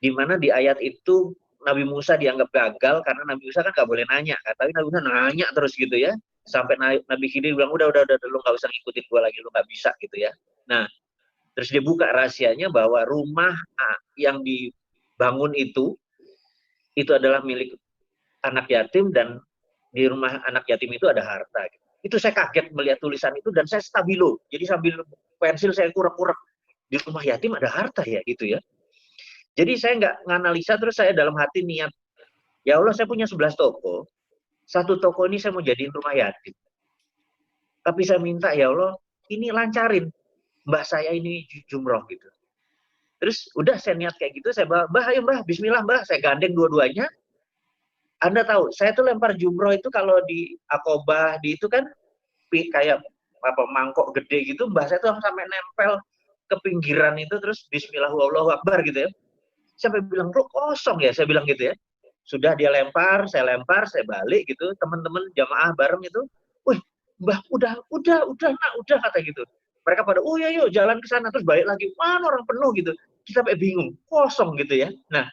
di mana di ayat itu Nabi Musa dianggap gagal karena Nabi Musa kan nggak boleh nanya, tapi Nabi Musa nanya terus gitu ya, sampai Nabi Khidir bilang udah lu nggak usah ngikutin gua lagi, lu nggak bisa gitu ya. Nah, terus dia buka rahasianya bahwa rumah yang dibangun itu adalah milik anak yatim dan di rumah anak yatim itu ada harta. Itu saya kaget melihat tulisan itu dan saya stabilo. Jadi sambil pensil saya kurang-kurang, di rumah yatim ada harta ya gitu ya. Jadi saya nggak nganalisa, terus saya dalam hati niat, ya Allah saya punya 11 toko, 1 toko ini saya mau jadiin rumah yatim. Tapi saya minta ya Allah, ini lancarin mbah saya ini jumroh gitu. Terus udah saya niat kayak gitu, saya mbah ayo mbah, bismillah mbah, saya gandeng dua-duanya. Anda tahu, saya tuh lempar jumroh itu kalau di Aqobah, di itu kan kayak apa mangkok gede gitu, mbah saya tuh sampai nempel ke pinggiran itu, terus bismillah Allahu Akbar gitu ya. Sampai bilang, kok kosong ya, saya bilang gitu ya. Sudah dia lempar, saya balik gitu, teman-teman jamaah bareng itu, wih mbah udah nak, udah kata gitu. Mereka pada, oh ya yuk jalan ke sana, terus balik lagi, mana orang penuh gitu. Kita sampai bingung, kosong gitu ya. Nah,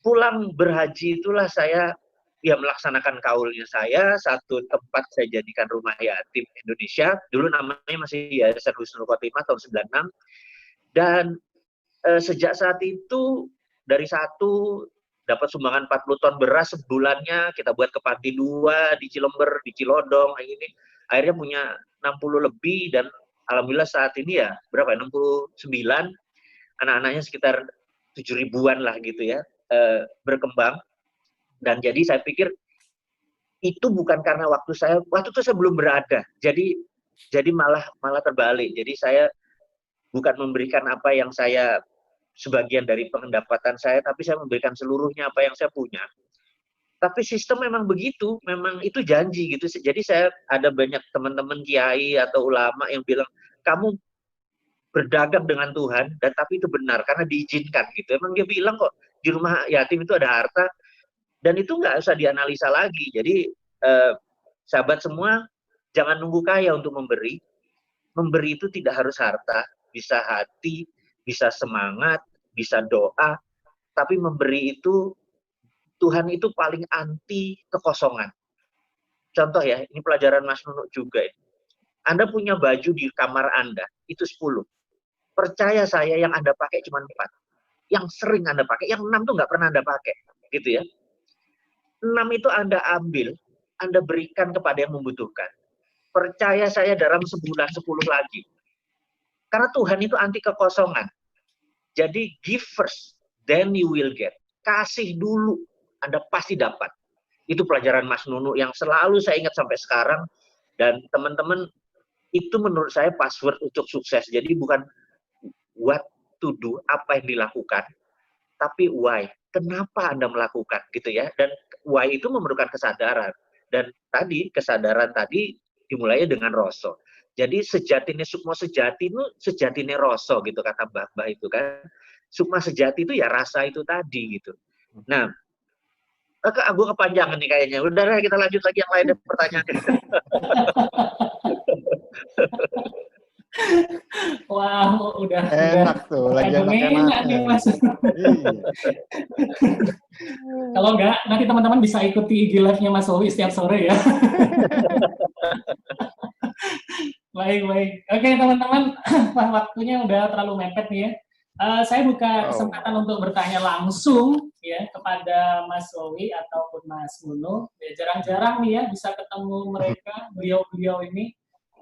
pulang berhaji itulah saya ya melaksanakan kaulnya saya, satu tempat saya jadikan rumah yatim Indonesia, dulu namanya masih Yayasan Husnul Khotimah tahun 96, dan sejak saat itu dari satu dapat sumbangan 40 ton beras sebulannya, kita buat ke panti 2 di Cilember, di Cilodong, kayak gini. Akhirnya punya 60 lebih dan alhamdulillah saat ini ya berapa? 69, anak-anaknya sekitar 7 ribuan lah gitu ya, berkembang. Dan jadi saya pikir itu bukan karena waktu itu saya belum berada. Jadi malah terbalik. Jadi saya bukan memberikan apa yang saya sebagian dari pendapatan saya, tapi saya memberikan seluruhnya apa yang saya punya. Tapi sistem memang begitu, memang itu janji gitu. Jadi saya ada banyak teman-teman kiai atau ulama yang bilang, kamu berdagang dengan Tuhan, dan tapi itu benar karena diizinkan gitu. Emang dia bilang kok di rumah yatim itu ada harta, dan itu nggak usah dianalisa lagi. Jadi sahabat semua, jangan nunggu kaya untuk memberi. Memberi itu tidak harus harta, bisa hati, bisa semangat, bisa doa, tapi memberi itu, Tuhan itu paling anti kekosongan. Contoh ya, ini pelajaran Mas Nunuk juga. Anda punya baju di kamar Anda, itu 10. Percaya saya yang Anda pakai cuma 4. Yang sering Anda pakai, yang 6 tuh nggak pernah Anda pakai. Gitu ya. 6 itu Anda ambil, Anda berikan kepada yang membutuhkan. percaya saya dalam sebulan 10 lagi. Karena Tuhan itu anti kekosongan. Jadi give first, then you will get. Kasih dulu, Anda pasti dapat. Itu pelajaran Mas Nunu yang selalu saya ingat sampai sekarang. Dan teman-teman, itu menurut saya password untuk sukses. Jadi bukan what to do, apa yang dilakukan, tapi why. Kenapa Anda melakukan gitu ya? Dan why itu memerlukan kesadaran. Dan tadi kesadaran tadi dimulai dengan rasa. Jadi sejatine sukma sejati itu sejatine rasa gitu kata Mbah itu kan. Sukma sejati itu ya rasa itu tadi gitu. Nah, aku kepanjangan nih kayaknya. Udah kita lanjut lagi yang lainnya pertanyaannya. Wah, udah Enak tuh, lagi enak-enak nih Mas. Iya. Kalau enggak, nanti teman-teman bisa ikuti IG live-nya Mas Wowi setiap sore ya. Baik. Oke teman-teman, waktunya udah terlalu mepet nih ya. Saya buka kesempatan untuk bertanya langsung ya kepada Mas Wowi ataupun Mas Nunu. Ya, jarang-jarang nih ya bisa ketemu mereka, beliau-beliau ini.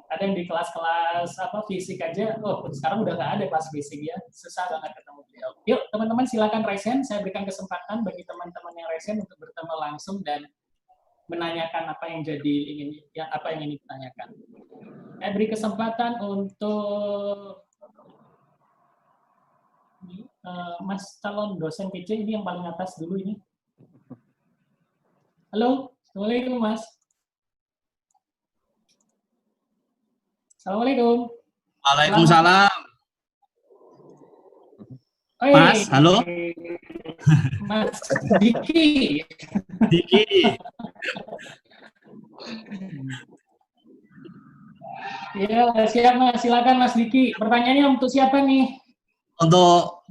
Ada yang di kelas-kelas fisik aja, sekarang udah nggak ada kelas fisik ya, susah banget ketemu beliau. Yuk teman-teman silakan raise hand, saya berikan kesempatan bagi teman-teman yang raise hand untuk bertemu langsung dan menanyakan apa yang ingin ditanyakan. Saya beri kesempatan untuk Mas calon dosen PC ini yang paling atas dulu ini. Halo, assalamualaikum Mas. Assalamualaikum. Waalaikumsalam. Mas, halo. Mas Diki. Ya, siap Mas. Silakan Mas Diki. Pertanyaannya untuk siapa nih? Untuk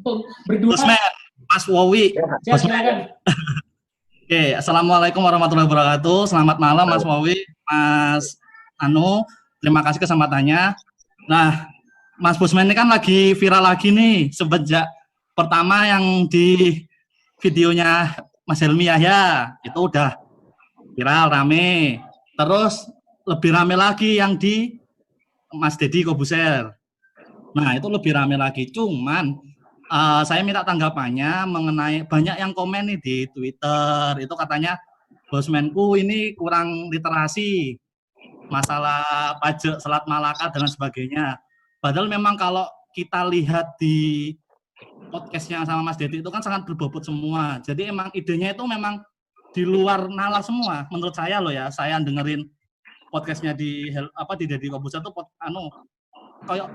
berdua. Bosman, Mas Wowi. Siap, silakan. Oke, assalamualaikum warahmatullahi wabarakatuh. Selamat malam Mas Wowi, Mas Anu. Terima kasih kesempatannya. Nah, Mas Bosman ini kan lagi viral lagi nih, sejak pertama yang di videonya Mas Helmi Yahya, itu udah viral, rame. Terus lebih rame lagi yang di Mas Deddy Kobuser. Nah, itu lebih rame lagi. Cuman, saya minta tanggapannya mengenai banyak yang komen nih di Twitter, itu katanya, Bosmanku ini kurang literasi, masalah pajak Selat Malaka dan sebagainya. Padahal memang kalau kita lihat di podcastnya sama Mas Deddy itu kan sangat berbobot semua. Jadi emang idenya itu memang di luar nalar semua. Menurut saya loh ya, saya dengerin podcastnya di Deddy Kobuser itu kayak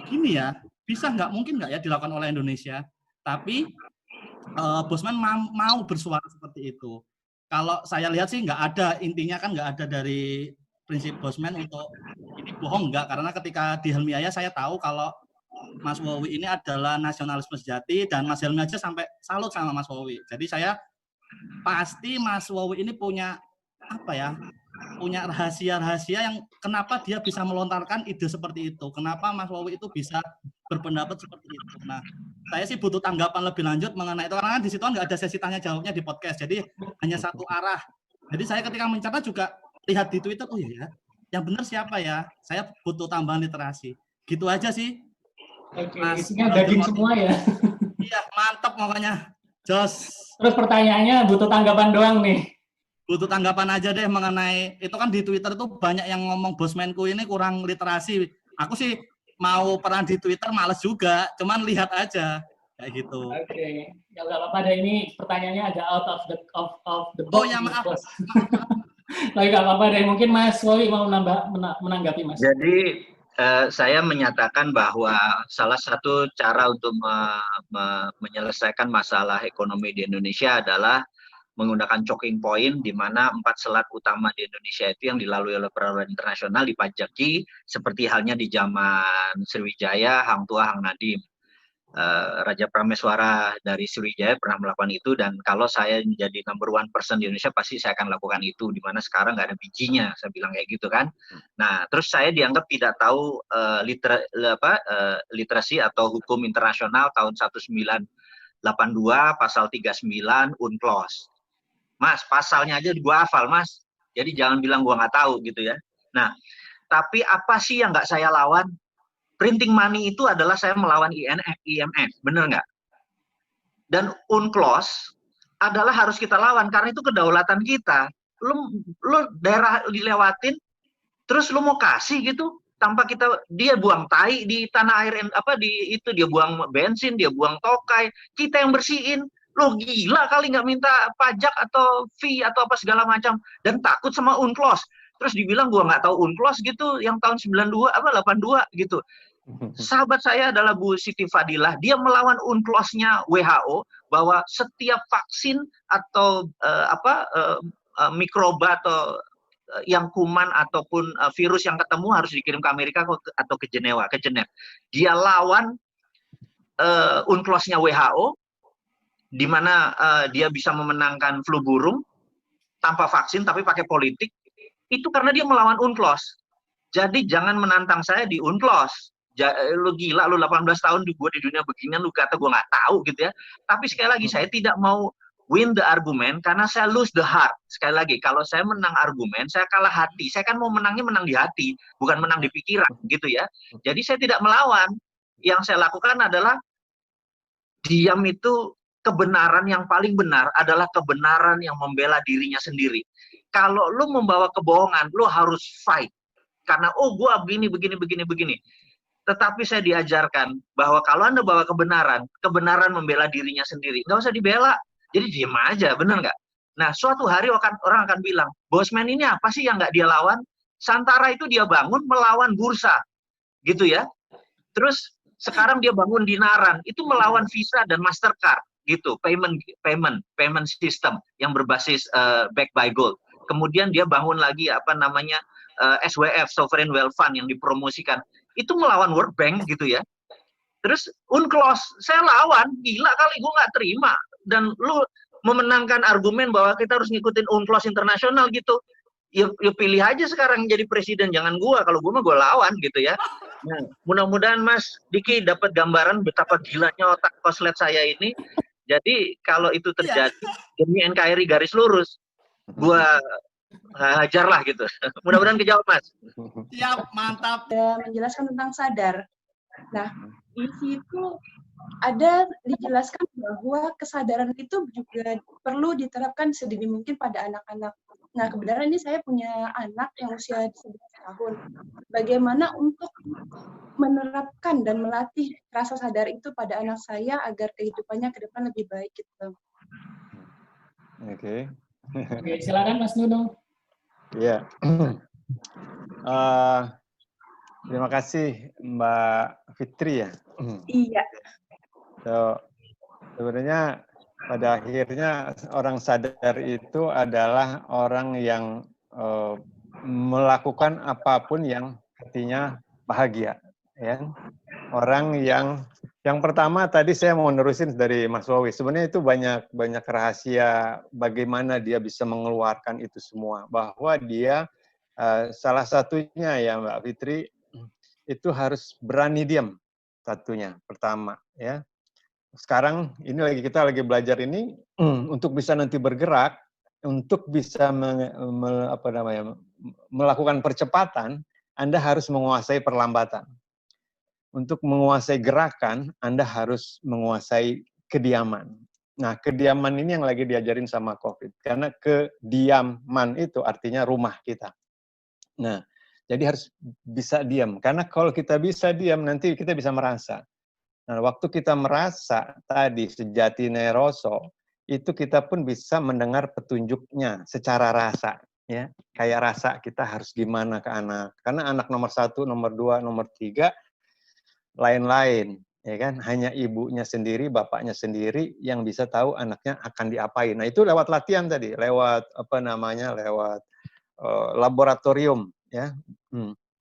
gini ya, mungkin nggak ya dilakukan oleh Indonesia. Tapi Bosman mau bersuara seperti itu. Kalau saya lihat sih nggak ada, intinya kan nggak ada dari prinsip Bosman untuk ini bohong enggak, karena ketika di Helmi Yahya saya tahu kalau Mas Wowi ini adalah nasionalisme sejati dan Mas Helmi aja sampai salut sama Mas Wowi. Jadi saya pasti Mas Wowi ini punya punya rahasia-rahasia yang kenapa dia bisa melontarkan ide seperti itu. Kenapa Mas Wowi itu bisa berpendapat seperti itu. Nah, saya sih butuh tanggapan lebih lanjut mengenai itu karena di situ nggak ada sesi tanya jawabnya di podcast. Jadi hanya satu arah. Jadi saya ketika mencatat juga lihat di Twitter, oh iya ya, yang benar siapa ya? Saya butuh tambahan literasi. Gitu aja sih. Oke, isinya daging semua ya. Iya, mantap makanya. Jos. Terus pertanyaannya butuh tanggapan doang nih. Butuh tanggapan aja deh mengenai, itu kan di Twitter itu banyak yang ngomong Bosmanku ini kurang literasi. Aku sih mau peran di Twitter males juga, cuman lihat aja. Kayak gitu. Oke, ya nggak apa-apa deh, ini pertanyaannya agak out of the box. Oh ya maaf. Tapi nggak apa-apa deh, mungkin Mas Wowi mau menanggapi Mas. Jadi saya menyatakan bahwa salah satu cara untuk menyelesaikan masalah ekonomi di Indonesia adalah menggunakan choking point, di mana 4 selat utama di Indonesia itu yang dilalui oleh perairan internasional dipajaki, seperti halnya di zaman Sriwijaya, Hang Tuah, Hang Nadim. Raja Prameswara dari Sriwijaya pernah melakukan itu, dan kalau saya menjadi number 1 person di Indonesia pasti saya akan lakukan itu, di mana sekarang nggak ada bijinya, saya bilang kayak gitu kan. Nah, terus saya dianggap tidak tahu literasi atau hukum internasional tahun 1982 pasal 39 UNCLOS. Mas, pasalnya aja gua hafal Mas, jadi jangan bilang gua nggak tahu gitu ya. Nah, Tapi apa sih yang nggak saya lawan? Printing money itu adalah saya melawan IMF, bener nggak? Dan UNCLOS adalah harus kita lawan karena itu kedaulatan kita. Lu daerah dilewatin, terus lu mau kasih gitu tanpa dia buang tai di tanah air, dia buang bensin, dia buang tokai, kita yang bersihin. Lo gila kali nggak minta pajak atau fee atau apa segala macam dan takut sama UNCLOS. Terus dibilang gua nggak tahu UNCLOS gitu yang tahun 92 82 gitu. Sahabat saya adalah Bu Siti Fadilah, dia melawan UNCLOS-nya WHO bahwa setiap vaksin atau mikroba atau yang kuman ataupun virus yang ketemu harus dikirim ke Amerika atau ke Jenewa, ke Genève. Dia lawan UNCLOS-nya WHO, di mana dia bisa memenangkan flu burung tanpa vaksin tapi pakai politik, itu karena dia melawan UNCLOS. Jadi jangan menantang saya di UNCLOS. Lu gila, lu 18 tahun gue di dunia beginian, lu kata gue nggak tahu gitu ya. Tapi sekali lagi saya tidak mau win the argument karena saya lose the heart. Sekali lagi, kalau saya menang argumen, saya kalah hati. Saya kan mau menang di hati, bukan menang di pikiran gitu ya. Jadi saya tidak melawan. Yang saya lakukan adalah diam. Itu kebenaran yang paling benar adalah kebenaran yang membela dirinya sendiri. Kalau lu membawa kebohongan, lu harus fight. Karena gue begini. Tetapi saya diajarkan bahwa kalau Anda bawa kebenaran membela dirinya sendiri. Nggak usah dibela. Jadi diam aja, bener nggak? Nah, suatu hari orang akan bilang, Bosman ini apa sih yang nggak dia lawan? Santara itu dia bangun melawan bursa. Gitu ya. Terus sekarang dia bangun Dinaran, itu melawan Visa dan Mastercard. Gitu, payment system yang berbasis backed by gold. Kemudian dia bangun lagi SWF, Sovereign Wealth Fund, yang dipromosikan. Itu melawan World Bank gitu ya. Terus UNCLOS, saya lawan, gila kali, gue nggak terima. Dan lu memenangkan argumen bahwa kita harus ngikutin UNCLOS internasional gitu. Ya pilih aja sekarang jadi presiden, jangan gua. Kalau gua mah gua lawan gitu ya. Nah, mudah-mudahan Mas Diki dapat gambaran betapa gilanya otak koslet saya ini. Jadi kalau itu terjadi, demi NKRI garis lurus, gua hajar lah gitu. Mudah-mudahan kejawab, Mas. Siap, mantap. Menjelaskan tentang sadar. Nah, di situ ada dijelaskan bahwa kesadaran itu juga perlu diterapkan sedini mungkin pada anak-anak. Nah, kebenaran ini saya punya anak yang usia 11 tahun. Bagaimana untuk menerapkan dan melatih rasa sadar itu pada anak saya agar kehidupannya ke depan lebih baik gitu. Oke. Oke, silakan Mas Nuno. Iya. Terima kasih Mbak Fitri ya. Iya. So, sebenarnya pada akhirnya orang sadar itu adalah orang yang melakukan apapun yang artinya bahagia, ya. Orang yang pertama tadi saya mau nerusin dari Mas Wawi. Sebenarnya itu banyak rahasia bagaimana dia bisa mengeluarkan itu semua. Bahwa dia salah satunya ya Mbak Fitri itu harus berani diam. Satunya pertama ya. Sekarang ini kita lagi belajar ini untuk bisa nanti bergerak, untuk bisa melakukan percepatan, Anda harus menguasai perlambatan. Untuk menguasai gerakan, Anda harus menguasai kediaman. Nah, kediaman ini yang lagi diajarin sama COVID. Karena kediaman itu artinya rumah kita. Nah, jadi harus bisa diam. Karena kalau kita bisa diam, nanti kita bisa merasa. Nah, waktu kita merasa tadi sejati neroso, itu kita pun bisa mendengar petunjuknya secara rasa. Ya, kayak rasa kita harus gimana ke anak. Karena anak nomor 1, nomor 2, nomor 3, lain-lain. Ya kan? Hanya ibunya sendiri, bapaknya sendiri yang bisa tahu anaknya akan diapain. Nah, itu lewat latihan tadi, lewat lewat laboratorium. Ya.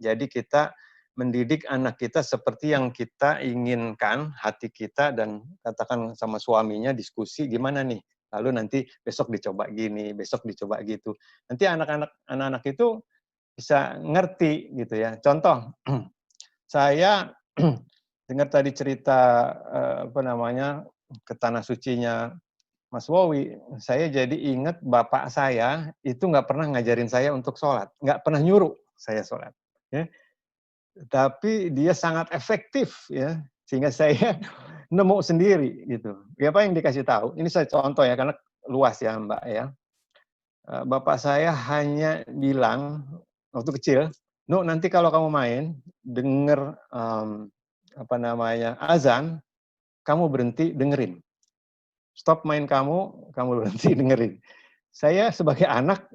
Jadi kita mendidik anak kita seperti yang kita inginkan, hati kita, dan katakan sama suaminya diskusi gimana nih. Lalu nanti besok dicoba gini, besok dicoba gitu. Nanti anak-anak itu bisa ngerti gitu ya. Contoh, saya dengar tadi cerita ke tanah sucinya Mas Wowi, saya jadi ingat bapak saya itu nggak pernah ngajarin saya untuk sholat, nggak pernah nyuruh saya sholat. ya. Tapi dia sangat efektif ya, sehingga saya nemu sendiri gitu. Apa yang dikasih tahu? Ini saya contoh ya, karena luas ya Mbak ya. Bapak saya hanya bilang waktu kecil, "No, nanti kalau kamu main denger azan, kamu berhenti dengerin. Stop main kamu berhenti dengerin." Saya sebagai anak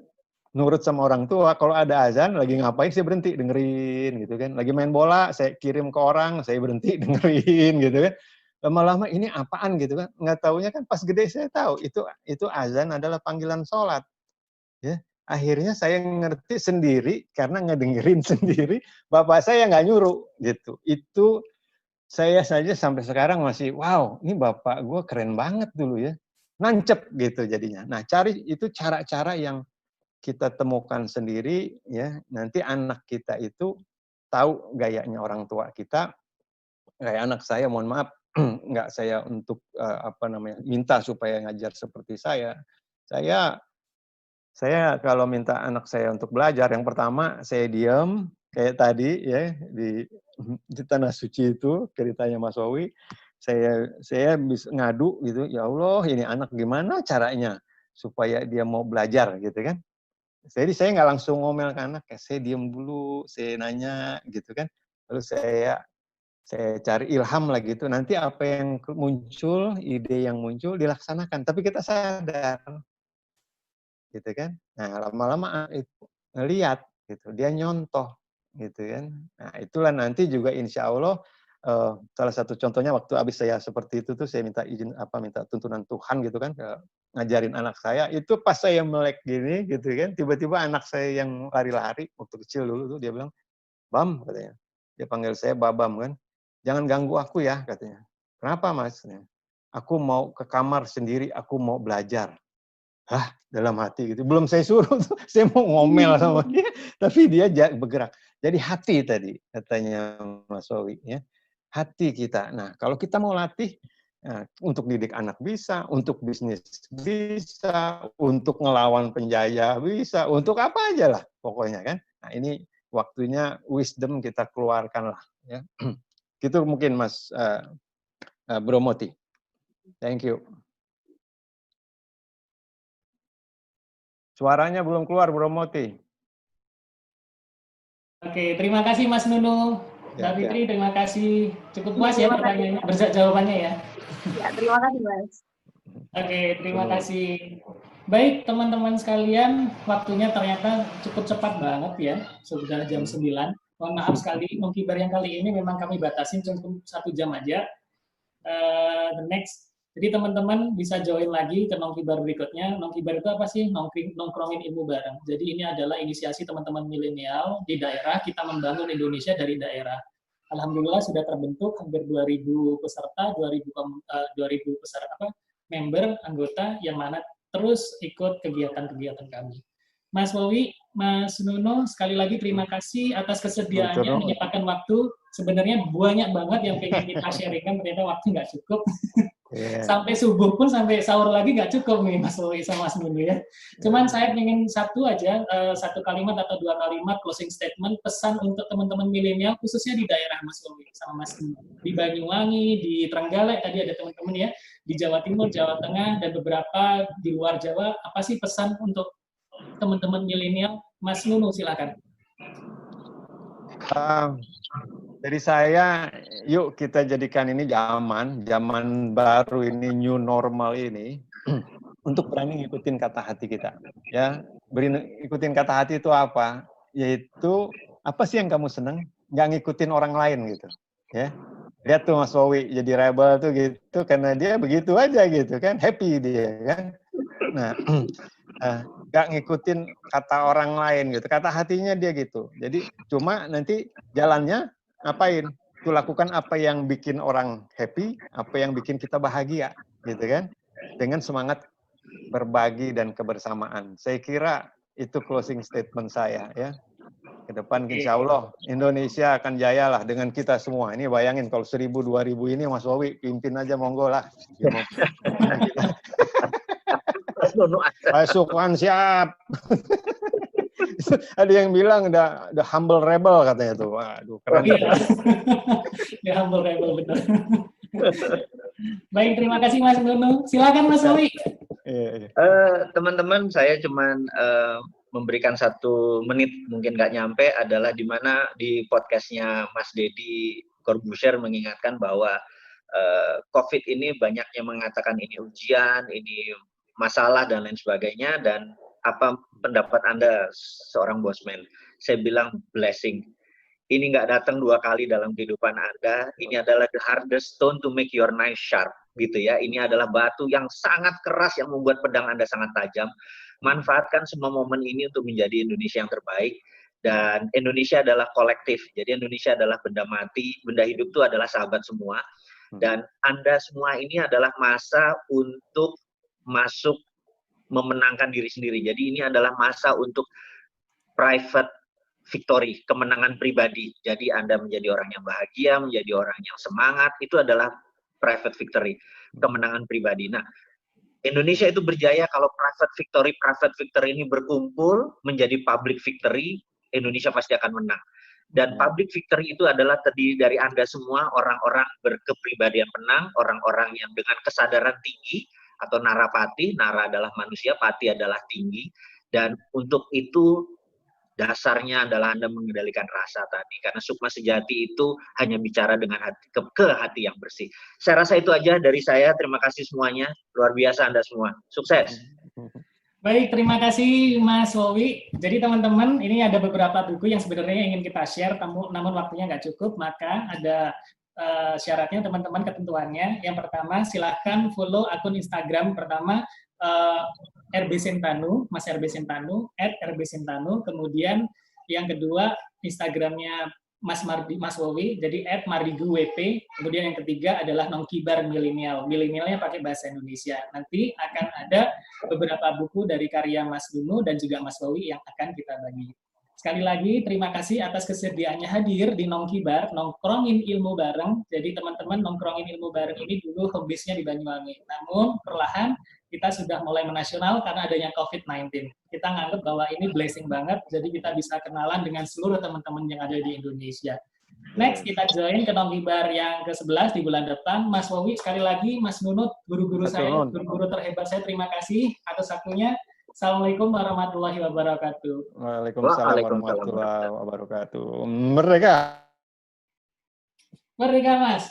nurut sama orang tua, kalau ada azan lagi ngapain saya berhenti dengerin gitu kan. Lagi main bola saya kirim ke orang, saya berhenti dengerin gitu kan. Lama-lama ini apaan gitu kan. Nggak taunya kan pas gede saya tahu itu azan adalah panggilan sholat. Ya, akhirnya saya ngerti sendiri karena ngedengerin sendiri, bapak saya nggak nyuruh gitu. Itu saya saja sampai sekarang masih, wow, ini bapak gue keren banget dulu ya. Nancep gitu jadinya. Nah, cari itu cara-cara yang kita temukan sendiri ya. Nanti anak kita itu tahu gayanya orang tua kita. Kayak anak saya, mohon maaf, nggak saya untuk minta supaya ngajar seperti saya. Saya kalau minta anak saya untuk belajar, yang pertama saya diam kayak tadi ya di tanah suci itu ceritanya Mas Wowi. Saya bisa ngadu gitu, ya Allah ini anak gimana caranya supaya dia mau belajar gitu kan. Jadi saya nggak langsung ngomel ke anak, saya diam dulu, saya nanya gitu kan. Lalu saya cari ilham lah gitu. Nanti apa yang muncul, ide yang muncul dilaksanakan. Tapi kita sadar gitu kan. Nah, lama-lama itu ngelihat gitu, dia nyontoh gitu kan. Nah, itulah nanti juga insya Allah salah satu contohnya waktu habis saya seperti itu tuh saya minta izin minta tuntunan Tuhan gitu kan ngajarin anak saya, itu pas saya melek gini gitu kan, tiba-tiba anak saya yang lari-lari waktu kecil dulu tuh dia bilang, "Bam," katanya. Dia panggil saya Babam kan. "Jangan ganggu aku ya," katanya. "Kenapa, Mas?" "Aku mau ke kamar sendiri, aku mau belajar." Hah, dalam hati gitu. Belum saya suruh tuh, saya mau ngomel sama dia, tapi dia bergerak. Jadi hati tadi katanya Mas Wowi ya. Hati kita. Nah, kalau kita mau latih untuk didik anak bisa, untuk bisnis bisa, untuk ngelawan penjajah bisa, untuk apa aja lah pokoknya kan. Nah, ini waktunya wisdom kita keluarkan lah ya. Gitu mungkin Mas Bro Moti. Thank you. Suaranya belum keluar, Bro Moti. Oke, terima kasih Mas Nunu. Mbak Fitri, terima kasih. Cukup puas ya pertanyaannya, jawabannya ya. Ya, terima kasih Mas. Oke, terima kasih. Baik, teman-teman sekalian, waktunya ternyata cukup cepat banget ya. Sudah jam 9. Mohon maaf sekali, Nongkibar yang kali ini memang kami batasin cukup 1 jam aja. The next. Jadi teman-teman bisa join lagi ke Nongkibar berikutnya. Nongkibar itu apa sih? Nongkrongin ilmu bareng. Jadi ini adalah inisiasi teman-teman milenial di daerah, kita membangun Indonesia dari daerah. Alhamdulillah sudah terbentuk hampir 2.000 peserta, 2.000 peserta member, anggota yang mana terus ikut kegiatan-kegiatan kami. Mas Wowi, Mas Nuno, sekali lagi terima kasih atas kesediaannya menyempatkan waktu. Sebenarnya banyak banget yang pengen kita sharingkan, ternyata waktu nggak cukup. Yeah. Sampai subuh pun, sampai sahur lagi nggak cukup nih Mas Wowi sama Mas Nuno ya. Cuman saya ingin satu kalimat atau 2 kalimat closing statement, pesan untuk teman-teman milenial khususnya di daerah Mas Wowi sama Mas Nuno. Di Banyuwangi, di Trenggalek tadi ada teman-teman ya, di Jawa Timur, Jawa Tengah, dan beberapa di luar Jawa. Apa sih pesan untuk teman-teman milenial? Mas Nuno silakan. Dari saya, yuk kita jadikan ini zaman baru ini, new normal ini, untuk berani ngikutin kata hati kita. Ya, ikutin kata hati itu apa? Yaitu apa sih yang kamu seneng? Nggak ngikutin orang lain gitu. Ya, lihat tuh Mas Wowi jadi rebel tuh gitu, karena dia begitu aja gitu kan, happy dia kan. Nah, nggak ngikutin kata orang lain gitu, kata hatinya dia gitu. Jadi cuma nanti jalannya ngapain? Itu lakukan apa yang bikin orang happy, apa yang bikin kita bahagia, gitu kan? Dengan semangat berbagi dan kebersamaan. Saya kira itu closing statement saya ya. Ke depan insya Allah Indonesia akan jaya lah dengan kita semua. Ini bayangin kalau 1.000, 2.000 ini Mas Wowi pimpin aja monggo lah. Pasukan siap. Ada yang bilang the humble rebel katanya tuh. Waduh, keren. Iya. Ya, humble rebel benar. Baik, terima kasih Mas Nunu. Silakan Mas Owi. Iya. Teman-teman, saya cuman memberikan 1 menit, mungkin nggak nyampe, adalah di mana di podcastnya Mas Deddy Corbuzier mengingatkan bahwa COVID ini banyak yang mengatakan ini ujian, ini masalah, dan lain sebagainya. Dan apa pendapat Anda seorang bosman? Saya bilang blessing. Ini nggak datang 2 kali dalam kehidupan Anda. Ini adalah the hardest stone to make your knife sharp, gitu ya. Ini adalah batu yang sangat keras yang membuat pedang Anda sangat tajam. Manfaatkan semua momen ini untuk menjadi Indonesia yang terbaik. Dan Indonesia adalah kolektif. Jadi Indonesia adalah benda mati, benda hidup itu adalah sahabat semua. Dan Anda semua ini adalah masa untuk masuk memenangkan diri sendiri. Jadi ini adalah masa untuk private victory, kemenangan pribadi. Jadi Anda menjadi orang yang bahagia, menjadi orang yang semangat, itu adalah private victory, kemenangan pribadi. Nah, Indonesia itu berjaya kalau private victory ini berkumpul menjadi public victory, Indonesia pasti akan menang. Dan public victory itu adalah terdiri dari Anda semua, orang-orang berkepribadian menang, orang-orang yang dengan kesadaran tinggi, atau narapati, nara adalah manusia, pati adalah tinggi. Dan untuk itu, dasarnya adalah Anda mengendalikan rasa tadi. Karena sukma sejati itu hanya bicara dengan hati, ke hati yang bersih. Saya rasa itu aja dari saya. Terima kasih semuanya. Luar biasa Anda semua. Sukses. Baik, terima kasih Mas Wowi. Jadi teman-teman, ini ada beberapa buku yang sebenarnya ingin kita share, namun waktunya nggak cukup, maka ada syaratnya teman-teman, ketentuannya. Yang pertama, silahkan follow akun Instagram pertama, RB Sentanu, Mas RB Sentanu, @RB Sentanu. Kemudian yang kedua, Instagramnya Mas Wowi, jadi @mariguwp. Kemudian yang ketiga adalah Nongkibar Milenial. Milenialnya pakai bahasa Indonesia. Nanti akan ada beberapa buku dari karya Mas Nunu dan juga Mas Wowi yang akan kita bagi. Sekali lagi, terima kasih atas kesediaannya hadir di Nongkibar, nongkrongin ilmu bareng. Jadi teman-teman, nongkrongin ilmu bareng ini dulu hobisnya di Banyuwangi. Namun perlahan kita sudah mulai menasional karena adanya COVID-19. Kita nganggap bahwa ini blessing banget, jadi kita bisa kenalan dengan seluruh teman-teman yang ada di Indonesia. Next, kita join ke Nongkibar yang ke-11 di bulan depan. Mas Wowi, sekali lagi, Mas Nunut, guru-guru saya, guru-guru terhebat saya, terima kasih atas waktunya. Assalamualaikum warahmatullahi wabarakatuh. Waalaikumsalam warahmatullahi wabarakatuh. Merdeka! Merdeka, Mas!